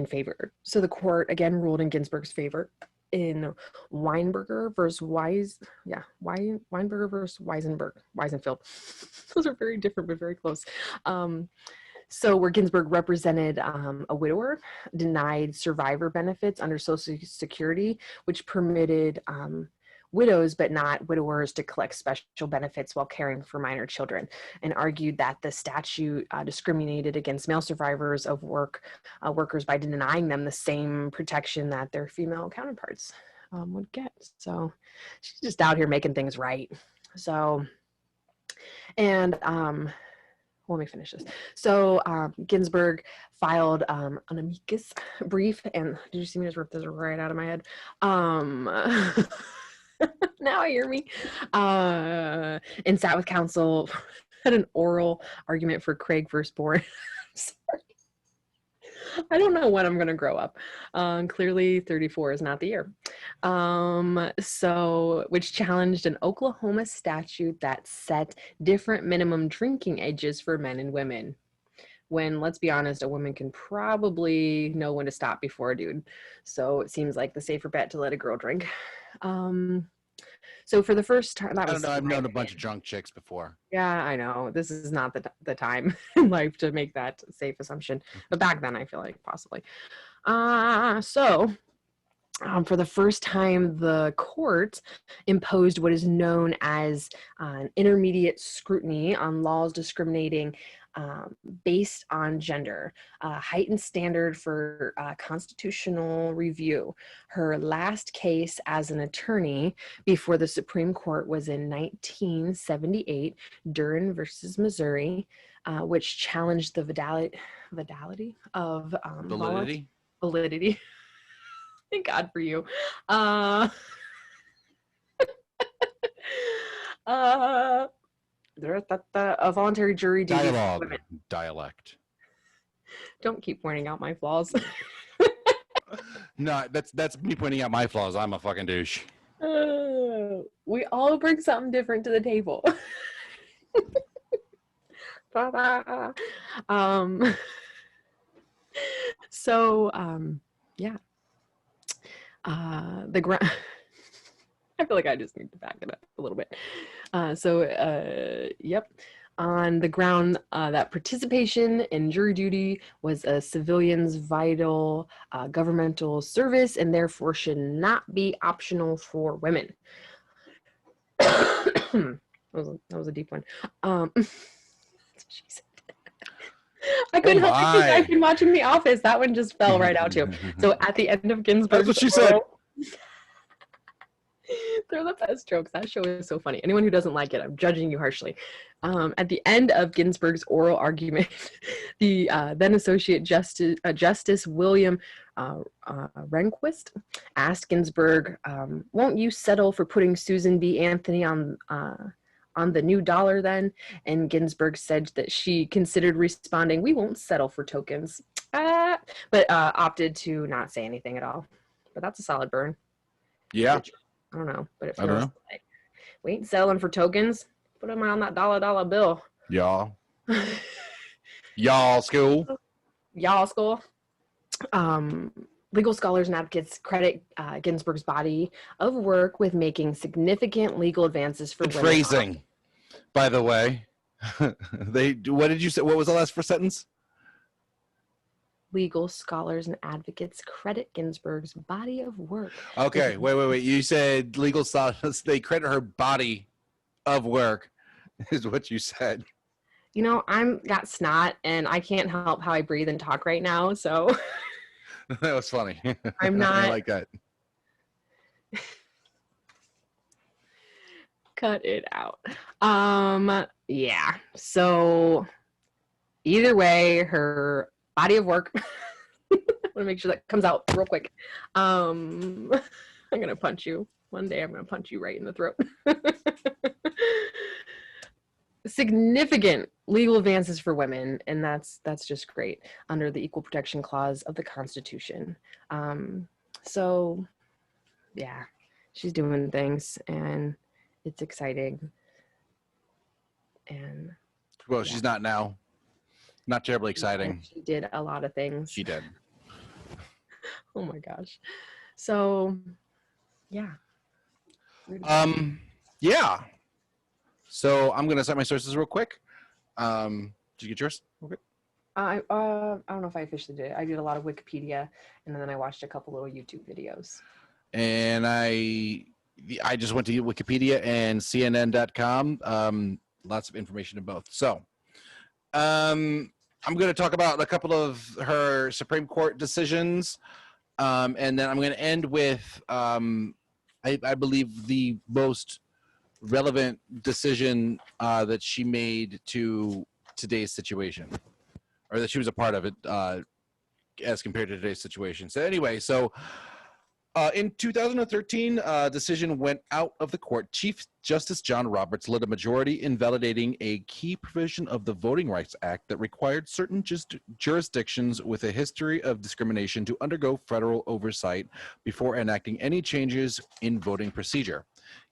favor. So the court again ruled in Ginsburg's favor in Weinberger versus Weinberger versus Weisenfeld. Those are very different but very close. So where Ginsburg represented a widower, denied survivor benefits under Social Security, which permitted widows but not widowers to collect special benefits while caring for minor children, and argued that the statute discriminated against male survivors of workers by denying them the same protection that their female counterparts would get. So she's just out here making things right. So, and let me finish this. So Ginsburg filed an amicus brief, and did you see me just rip this right out of my head? Now I hear me. And sat with counsel, had an oral argument for Craig firstborn. Sorry. I don't know when I'm going to grow up. Clearly 34 is not the year. So, which challenged an Oklahoma statute that set different minimum drinking ages for men and women. When, let's be honest, a woman can probably know when to stop before a dude. So it seems like the safer bet to let a girl drink. So for the first time, I don't know. I've known a bunch of drunk chicks before. Yeah, I know. This is not the time in life to make that safe assumption. But back then, I feel like possibly. For the first time, the court imposed what is known as an intermediate scrutiny on laws discriminating based on gender, a heightened standard for constitutional review. Her last case as an attorney before the Supreme Court was in 1978, Duren versus Missouri, which challenged the validity of validity. Thank God for you. A voluntary jury duty. Dialogue. Dialect. Don't keep pointing out my flaws. No, that's me pointing out my flaws. I'm a fucking douche. We all bring something different to the table. Yeah. The ground. I feel like I just need to back it up a little bit. Yep. On the ground that participation in jury duty was a civilian's vital governmental service and therefore should not be optional for women. that was a deep one. That's what she said. I couldn't help it because I've been watching The Office. That one just fell right out too. So at the end of Ginsburg's That's what she said. They're the best jokes. That show is so funny. Anyone who doesn't like it, I'm judging you harshly. At the end of Ginsburg's oral argument, the then Associate Justice William Rehnquist asked Ginsburg, "Won't you settle for putting Susan B. Anthony on the new dollar then?" And Ginsburg said that she considered responding, "We won't settle for tokens," but opted to not say anything at all. But that's a solid burn. Yeah. I don't know, but it feels like we ain't selling for tokens. Put them on that dollar bill. Y'all. Y'all school. Y'all school. Legal scholars and advocates credit Ginsburg's body of work with making significant legal advances for women. Phrasing, by the way. What did you say? What was the last sentence? Legal scholars and advocates credit Ginsburg's body of work. Okay, wait. You said legal scholars, they credit her body of work, is what you said. You know, I'm got snot and I can't help how I breathe and talk right now, so. That was funny. I'm not. I like that. Cut it out. Yeah. So either way, her body of work. I want to make sure that comes out real quick. I'm gonna punch you. One day I'm gonna punch you right in the throat. Significant legal advances for women, and that's just great under the Equal Protection Clause of the Constitution. So yeah, she's doing things and it's exciting. And well, she's not now. Not terribly exciting. She did a lot of things. She did. Oh my gosh. So yeah. Yeah. So I'm gonna cite my sources real quick. Did you get yours? Okay. I don't know if I officially did. I did a lot of Wikipedia, and then I watched a couple little YouTube videos. And I just went to Wikipedia and CNN.com. Lots of information in both. So I'm going to talk about a couple of her Supreme Court decisions, and then I'm going to end with I believe the most relevant decision that she made to today's situation, or that she was a part of it as compared to today's situation. So anyway, in 2013, a decision went out of the court. Chief Justice John Roberts led a majority invalidating a key provision of the Voting Rights Act that required certain jurisdictions with a history of discrimination to undergo federal oversight before enacting any changes in voting procedure.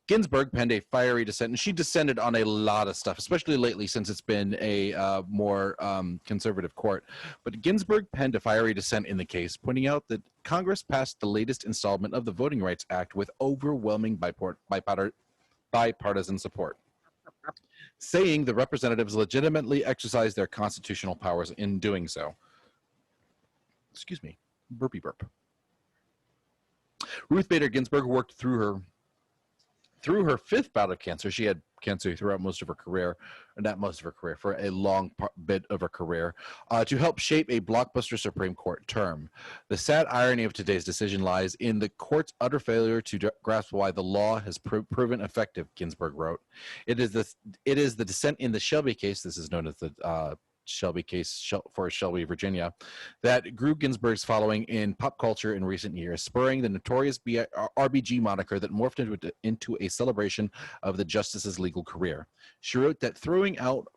Ginsburg penned a fiery dissent, and she dissented on a lot of stuff, especially lately since it's been a more conservative court. But Ginsburg penned a fiery dissent in the case, pointing out that Congress passed the latest installment of the Voting Rights Act with overwhelming bipartisan support, saying the representatives legitimately exercised their constitutional powers in doing so. Excuse me, burpy burp. Ruth Bader Ginsburg worked through her fifth bout of cancer. She had cancer throughout most of her career, and not most of her career, for a long bit of her career, to help shape a blockbuster Supreme Court term. The sad irony of today's decision lies in the court's utter failure to grasp why the law has proven effective, Ginsburg wrote. It is the dissent in the Shelby case, this is known as the Shelby case for Shelby, Virginia, that grew Ginsburg's following in pop culture in recent years, spurring the Notorious RBG moniker that morphed into a celebration of the justice's legal career. She wrote that throwing out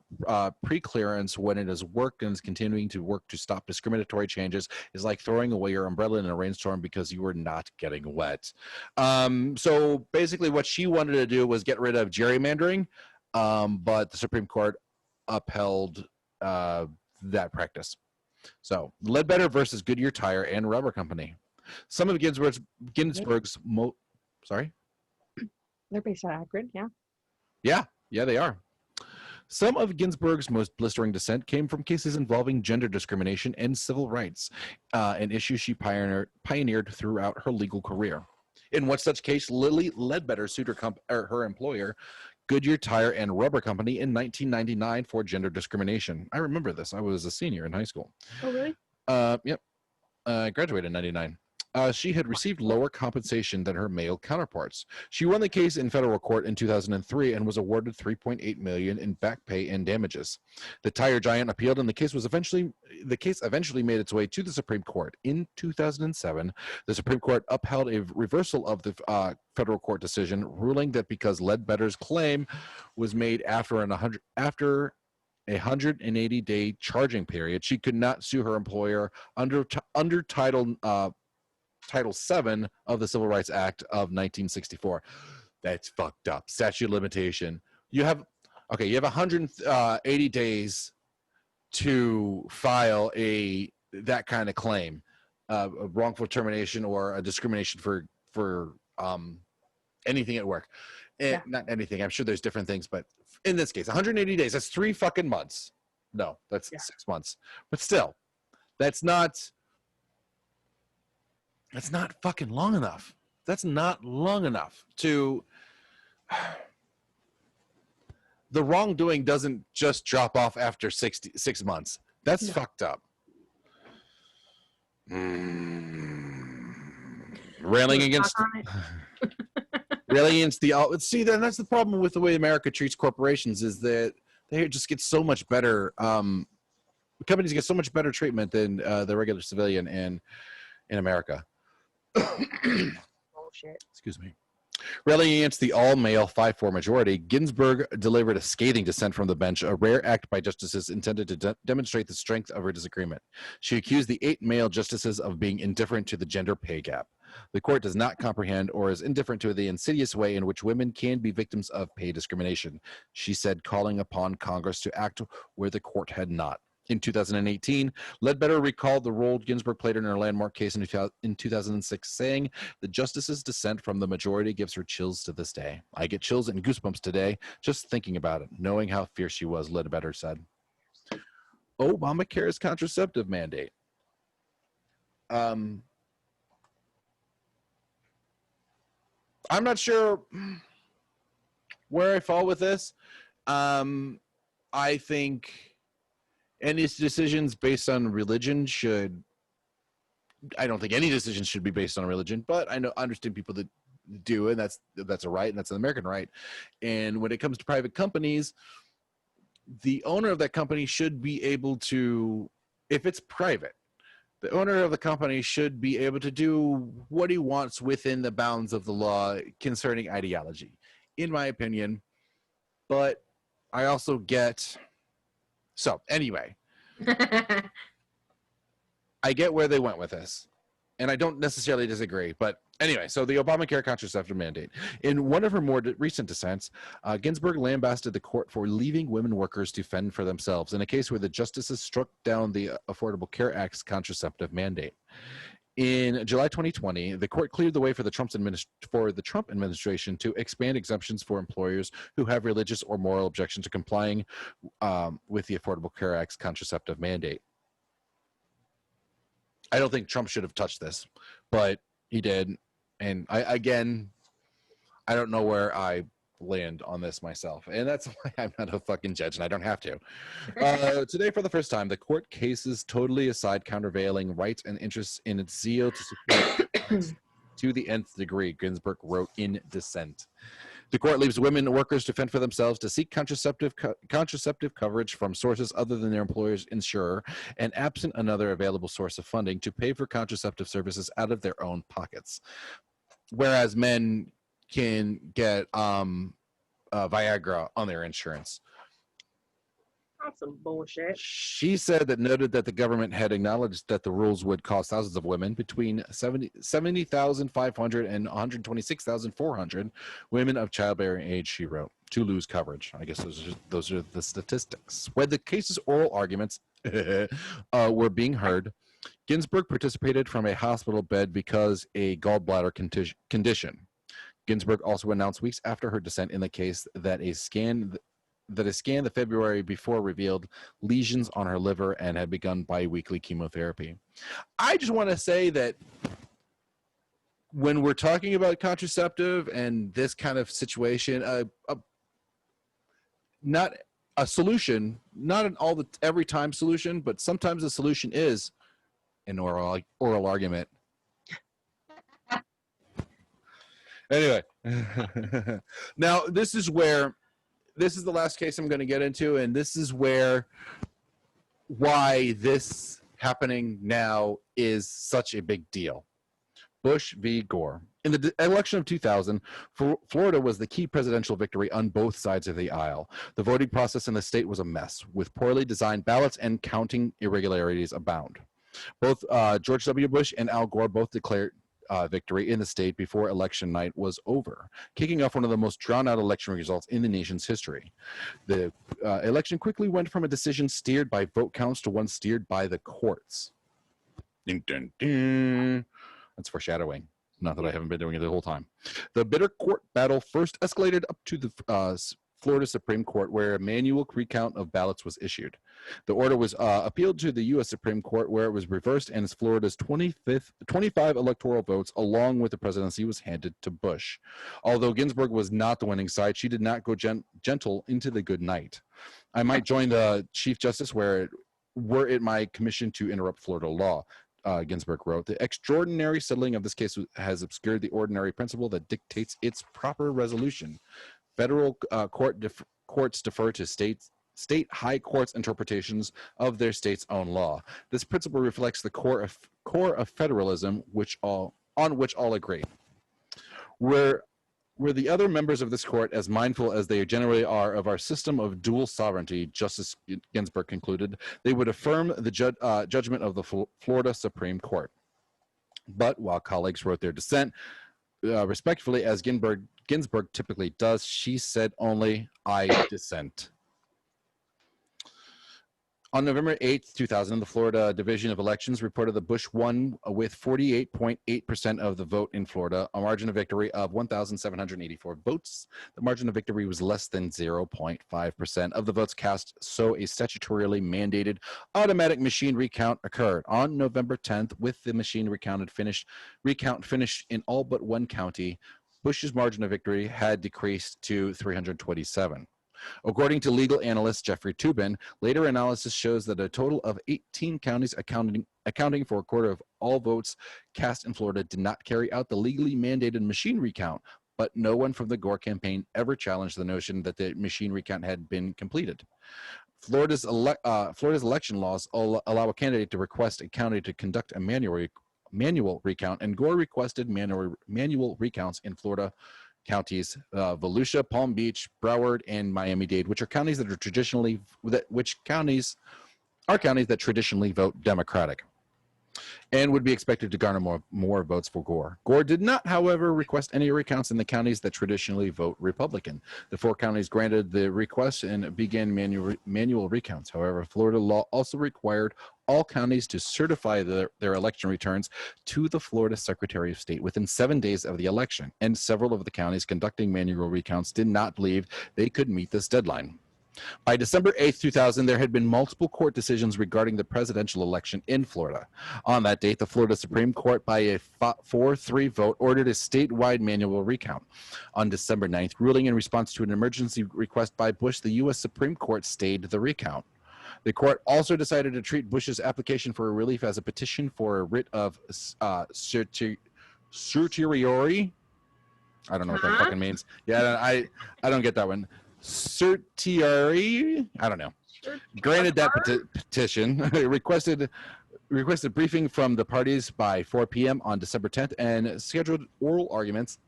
pre-clearance when it has worked and is continuing to work to stop discriminatory changes is like throwing away your umbrella in a rainstorm because you are not getting wet. So basically what she wanted to do was get rid of gerrymandering, but the Supreme Court upheld that practice. So Ledbetter versus Goodyear Tire and Rubber Company. Some of Ginsburg's sorry? They're based on Akron, yeah. Yeah, they are. Some of Ginsburg's most blistering dissent came from cases involving gender discrimination and civil rights, an issue she pioneered throughout her legal career. In one such case, Lily Ledbetter sued her employer, Goodyear Tire and Rubber Company, in 1999 for gender discrimination. I remember this. I was a senior in high school. Oh, really? Yep. I graduated in 99. She had received lower compensation than her male counterparts. She won the case in federal court in 2003 and was awarded $3.8 million in back pay and damages. The tire giant appealed, and the case eventually made its way to the Supreme Court. In 2007, the Supreme Court upheld a reversal of the federal court decision, ruling that because Ledbetter's claim was made after a 180-day charging period, she could not sue her employer under Title VII of the Civil Rights Act of 1964. That's fucked up. Statute of limitation. You have 180 days to file that kind of claim, a wrongful termination or a discrimination for anything at work. Yeah. Not anything. I'm sure there's different things, but in this case, 180 days. That's 3 fucking months. No, that's 6 months. But still, that's not fucking long enough. That's not long enough to. The wrongdoing doesn't just drop off after 6 months. That's fucked up. Railing against the see, then that's the problem with the way America treats corporations, is that they just get so much better. Companies get so much better treatment than the regular civilian in America. Bullshit. Excuse me. Railing against the all-male 5-4 majority, Ginsburg delivered a scathing dissent from the bench, a rare act by justices intended to demonstrate the strength of her disagreement. She accused the 8 male justices of being indifferent to the gender pay gap. The court does not comprehend or is indifferent to the insidious way in which women can be victims of pay discrimination, she said, calling upon Congress to act where the court had not. In 2018, Ledbetter recalled the role Ginsburg played in her landmark case in 2006, saying, "The justice's dissent from the majority gives her chills to this day. I get chills and goosebumps today just thinking about it, knowing how fierce she was," Ledbetter said. Obamacare's contraceptive mandate. I'm not sure where I fall with this. I think any decisions based on religion I don't think any decisions should be based on religion, but I understand people that do, and that's a right, and that's an American right. And when it comes to private companies, the owner of that company should be able to, if it's private, the owner of the company should be able to do what he wants within the bounds of the law concerning ideology, in my opinion. But I also get... So, anyway, I get where they went with this, and I don't necessarily disagree. But anyway, so the Obamacare contraceptive mandate. In one of her more recent dissents, Ginsburg lambasted the court for leaving women workers to fend for themselves in a case where the justices struck down the Affordable Care Act's contraceptive mandate. In July 2020, the court cleared the way for the Trump administration to expand exemptions for employers who have religious or moral objection to complying with the Affordable Care Act's contraceptive mandate. I don't think Trump should have touched this, but he did. And I don't know where I land on this myself, and that's why I'm not a fucking judge and I don't have to. Today, for the first time, the court cases totally aside countervailing rights and interests in its zeal to support to the nth degree, Ginsburg wrote in dissent. The court leaves women workers to fend for themselves, to seek contraceptive coverage from sources other than their employer's insurer, and absent another available source of funding, to pay for contraceptive services out of their own pockets. Whereas men can get Viagra on their insurance. That's some bullshit. She said that noted that the government had acknowledged that the rules would cost thousands of women, between 70,500 and 126,400 women of childbearing age, she wrote, to lose coverage. I guess those are the statistics. When the case's oral arguments were being heard, Ginsburg participated from a hospital bed because a gallbladder condition. Ginsburg also announced weeks after her dissent in the case that a scan the February before revealed lesions on her liver and had begun biweekly chemotherapy. I just want to say that when we're talking about contraceptive and this kind of situation, not a solution, not an every time solution, but sometimes the solution is an oral argument. Anyway, now this is the last case I'm going to get into, and this is why this happening now is such a big deal. Bush v. Gore. In the election of 2000, Florida was the key presidential victory on both sides of the aisle. The voting process in the state was a mess, with poorly designed ballots and counting irregularities abound. Both George W. Bush and Al Gore both declared victory in the state before election night was over, kicking off one of the most drawn-out election results in the nation's history. The election quickly went from a decision steered by vote counts to one steered by the courts. Ding, ding, ding. That's foreshadowing. Not that I haven't been doing it the whole time. The bitter court battle first escalated up to the Florida Supreme Court, where a manual recount of ballots was issued. The order was appealed to the U.S. Supreme Court, where it was reversed, and Florida's 25 electoral votes, along with the presidency, was handed to Bush. Although Ginsburg was not the winning side, she did not go gentle into the good night. I might join the Chief Justice were it my commission to interrupt Florida law. Ginsburg wrote, the extraordinary settling of this case has obscured the ordinary principle that dictates its proper resolution. Federal courts defer to state high courts' interpretations of their state's own law. This principle reflects the core of federalism, on which all agree. Were the other members of this court as mindful as they generally are of our system of dual sovereignty, Justice Ginsburg concluded, they would affirm the judgment of the Florida Supreme Court. But while colleagues wrote their dissent, respectfully, as Ginsburg typically does, she said only, I dissent. On November 8, 2000, the Florida Division of Elections reported that Bush won with 48.8% of the vote in Florida, a margin of victory of 1,784 votes. The margin of victory was less than 0.5% of the votes cast, so a statutorily mandated automatic machine recount occurred. On November 10th, with the machine recount finished in all but one county, Bush's margin of victory had decreased to 327. According to legal analyst Jeffrey Toobin, later analysis shows that a total of 18 counties accounting for a quarter of all votes cast in Florida did not carry out the legally mandated machine recount, but no one from the Gore campaign ever challenged the notion that the machine recount had been completed. Florida's election laws allow a candidate to request a county to conduct a manual recount, and Gore requested manual recounts in Florida counties, Volusia, Palm Beach, Broward, and Miami-Dade, which are counties that traditionally vote Democratic, and would be expected to garner more votes for Gore. Gore did not, however, request any recounts in the counties that traditionally vote Republican. The 4 counties granted the request and began manual recounts. However, Florida law also required all counties to certify their election returns to the Florida Secretary of State within 7 days of the election, and several of the counties conducting manual recounts did not believe they could meet this deadline. By December 8, 2000, there had been multiple court decisions regarding the presidential election in Florida. On that date, the Florida Supreme Court, by a 4-3 vote, ordered a statewide manual recount. On December 9th, ruling in response to an emergency request by Bush, the U.S. Supreme Court stayed the recount. The court also decided to treat Bush's application for a relief as a petition for a writ of certiorari. I don't know what that fucking means. Yeah, I don't get that one. Certiorari, I don't know. Granted that petition, requested briefing from the parties by 4 p.m. on December 10th and scheduled oral arguments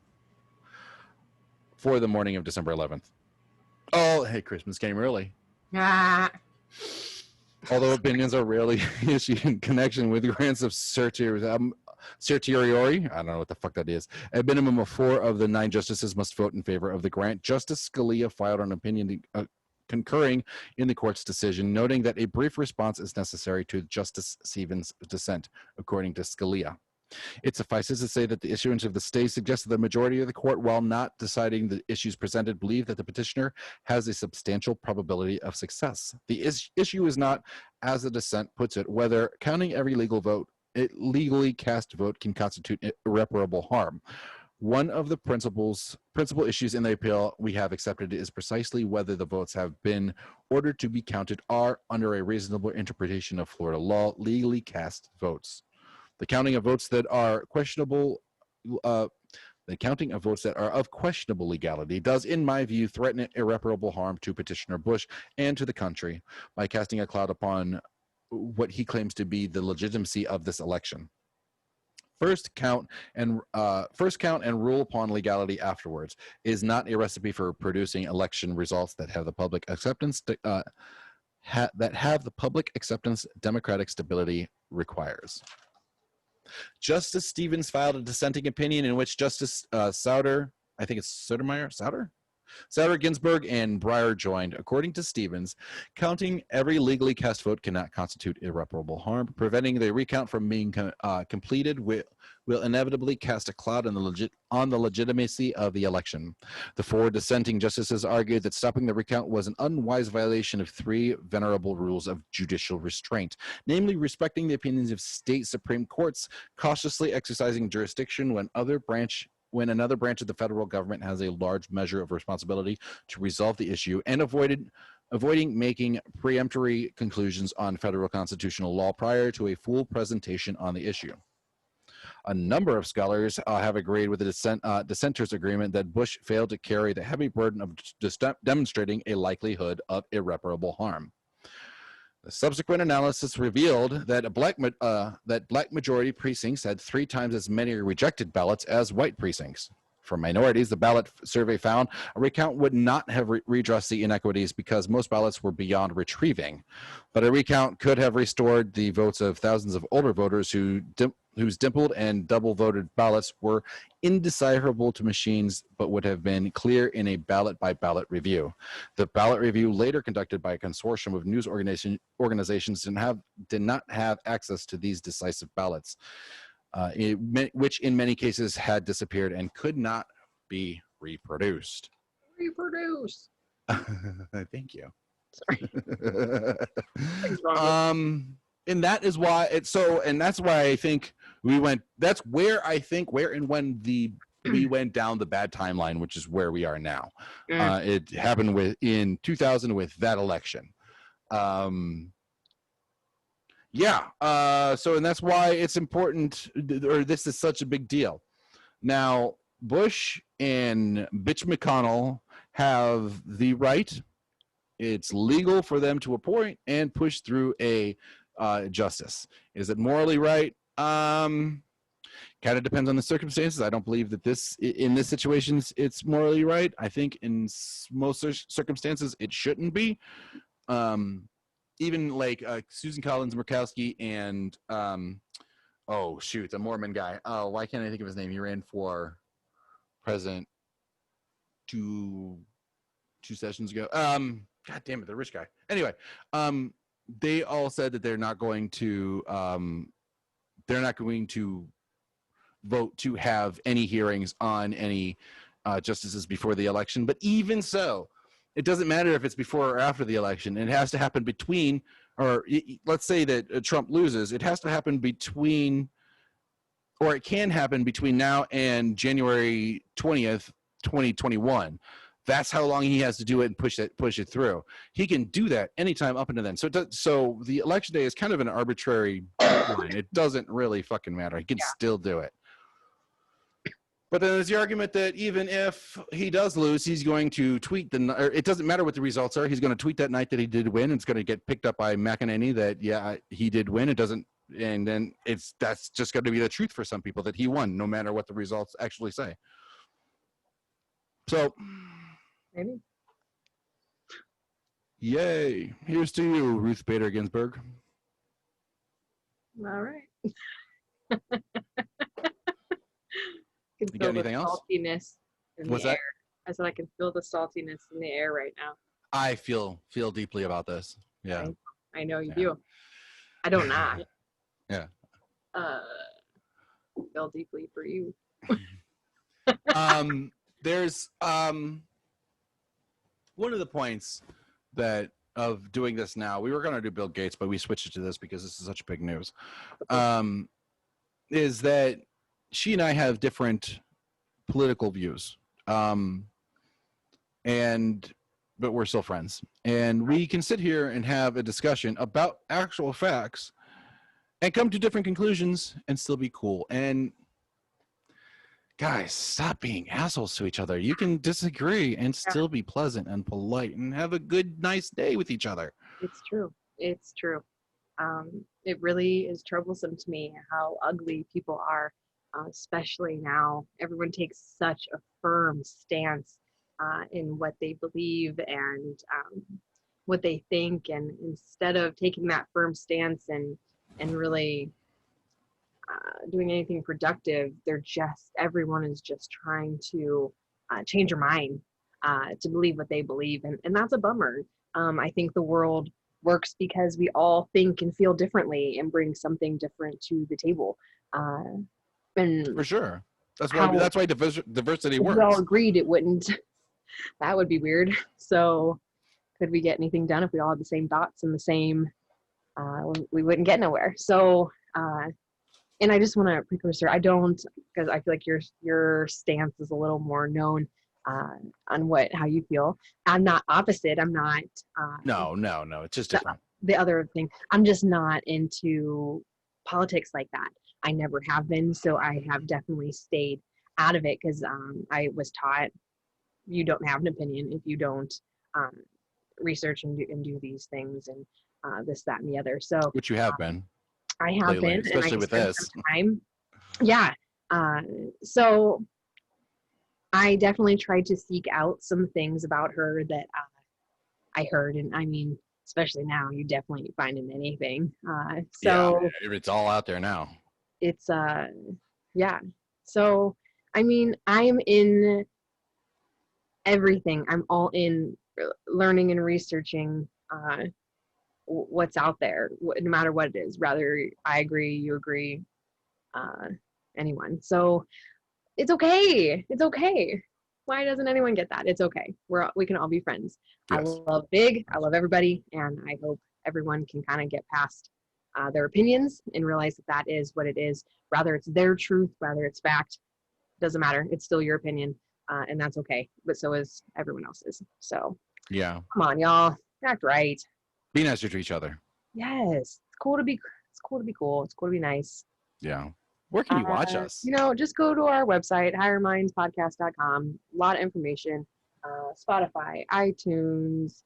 for the morning of December 11th. Oh, hey, Christmas came early. Although opinions are rarely issued in connection with grants of certiorari, I don't know what the fuck that is. A minimum of 4 of the 9 justices must vote in favor of the grant. Justice Scalia filed an opinion concurring in the court's decision, noting that a brief response is necessary to Justice Stevens' dissent, according to Scalia. It suffices to say that the issuance of the stay suggests that the majority of the court, while not deciding the issues presented, believe that the petitioner has a substantial probability of success. The issue is not, as the dissent puts it, whether counting every legally cast vote can constitute irreparable harm. One of the principal issues in the appeal we have accepted is precisely whether the votes have been ordered to be counted are, under a reasonable interpretation of Florida law, legally cast votes. The counting of votes that are questionable, of questionable legality does, in my view, threaten irreparable harm to Petitioner Bush and to the country by casting a cloud upon what he claims to be the legitimacy of this election. First count and rule upon legality afterwards is not a recipe for producing election results that have the public acceptance democratic stability requires. Justice Stevens filed a dissenting opinion in which Justice Sauter Ginsburg and Breyer joined. According to Stevens, counting every legally cast vote cannot constitute irreparable harm. Preventing the recount from being completed will inevitably cast a cloud on the legitimacy of the election. The 4 dissenting justices argued that stopping the recount was an unwise violation of 3 venerable rules of judicial restraint, namely respecting the opinions of state Supreme Courts, cautiously exercising jurisdiction when another branch of the federal government has a large measure of responsibility to resolve the issue, and avoiding making preemptory conclusions on federal constitutional law prior to a full presentation on the issue. A number of scholars have agreed with the dissenters' agreement that Bush failed to carry the heavy burden of demonstrating a likelihood of irreparable harm. The subsequent analysis revealed that black majority precincts had 3 times as many rejected ballots as white precincts. For minorities, the ballot survey found a recount would not have redressed the inequities because most ballots were beyond retrieving. But a recount could have restored the votes of thousands of older voters whose dimpled and double-voted ballots were indecipherable to machines but would have been clear in a ballot-by-ballot review. The ballot review, later conducted by a consortium of news organizations, did not have access to these decisive ballots, which in many cases had disappeared and could not be reproduced. Reproduce. Thank you. Sorry. And that is why that's why I think we went down the bad timeline, which is where we are now. It happened in 2000 with that election. And that's why it's important, or this is such a big deal. Now, Bush and Mitch McConnell have the right. It's legal for them to appoint and push through a justice. Is it morally right? Kind of depends on the circumstances. I don't believe that in this situation it's morally right. I think in most circumstances it shouldn't be. Even like Susan Collins Murkowski and the Mormon guy. Oh, why can't I think of his name? He ran for president two sessions ago. God damn it, the rich guy. Anyway, they all said that they're not going to vote to have any hearings on any justices before the election. But even so, it doesn't matter if it's before or after the election. It has to happen between, or let's say that Trump loses. It has to happen between, or it can happen between now and January 20th, 2021. That's how long he has to do it and push it through. He can do that anytime up until then. So the election day is kind of an arbitrary line. It doesn't really fucking matter. He can still do it. But then there's the argument that even if he does lose, he's going to tweet or it doesn't matter what the results are. He's going to tweet that night that he did win. It's going to get picked up by McEnany that, yeah, he did win. It doesn't. And then that's just going to be the truth for some people that he won, no matter what the results actually say. So Maybe. Yay. Here's to you, Ruth Bader Ginsburg. All right. You got anything else? Saltiness in What's the that? air. I said I can feel the saltiness in the air right now. I feel deeply about this. Yeah. I know you do. I don't not. Yeah. Feel deeply for you. There's one of the points that of doing this now, we were going to do Bill Gates, but we switched it to this because this is such big news, is that she and I have different political views, but we're still friends, and we can sit here and have a discussion about actual facts and come to different conclusions and still be cool. And guys, stop being assholes to each other. You can disagree and still be pleasant and polite and have a good, nice day with each other. It's true. It's true. It really is troublesome to me how ugly people are, especially now. Everyone takes such a firm stance in what they believe and what they think. And instead of taking that firm stance and really doing anything productive, everyone is just trying to change your mind to believe what they believe, and that's a bummer. I think the world works because we all think and feel differently and bring something different to the table. And for sure, that's why diversity works. We all agreed it wouldn't. That would be weird. So, could we get anything done if we all had the same thoughts and the same? We wouldn't get nowhere. So. And I just want to precursor. I don't, because I feel like your stance is a little more known on how you feel. I'm not opposite. I'm not. No. It's just different. The other thing, I'm just not into politics like that. I never have been. So I have definitely stayed out of it because I was taught you don't have an opinion if you don't research and do these things and this, that, and the other. So which you have been. I have lately, been, especially with this time. Yeah. So I definitely tried to seek out some things about her that I heard, and I mean, especially now, you definitely find in anything. So yeah, it's all out there now. It's yeah. So I mean, I'm in everything. I'm all in learning and researching. What's out there, no matter what it is, rather I agree, you agree, anyone. So it's okay. Why doesn't anyone get that? It's okay. We can all be friends. Yes. I love everybody, and I hope everyone can kind of get past their opinions and realize that is what it is. Rather it's their truth, rather it's fact, doesn't matter. It's still your opinion, and that's okay. But so is everyone else's. So yeah, come on, y'all, act right. Be nicer to each other. Yes. It's cool to be cool. It's cool to be nice. Yeah. Where can you watch us? Just go to our website, highermindspodcast.com. A lot of information. Spotify, iTunes,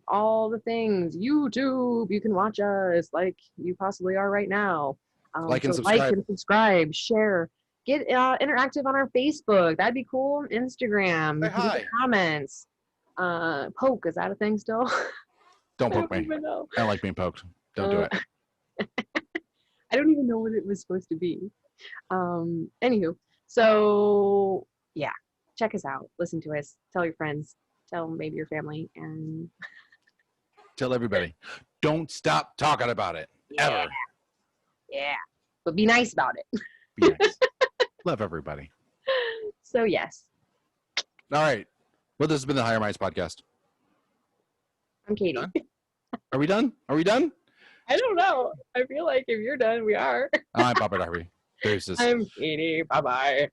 all the things. YouTube, you can watch us like you possibly are right now. Like and subscribe, share. Get interactive on our Facebook. That'd be cool. Instagram. Say hi. Comments. Poke, is that a thing still? Don't poke me. I don't like being poked. Don't do it. I don't even know what it was supposed to be. Anywho, so yeah, check us out. Listen to us. Tell your friends. Tell maybe your family, and tell everybody. Don't stop talking about it. Ever. Yeah. But be nice about it. Be nice. Love everybody. So yes. All right. Well, this has been the Higher Minds Podcast. I'm Katie. Are we done? I don't know. I feel like if you're done, we are. I'm Papa Darby. I'm Katie. Bye-bye.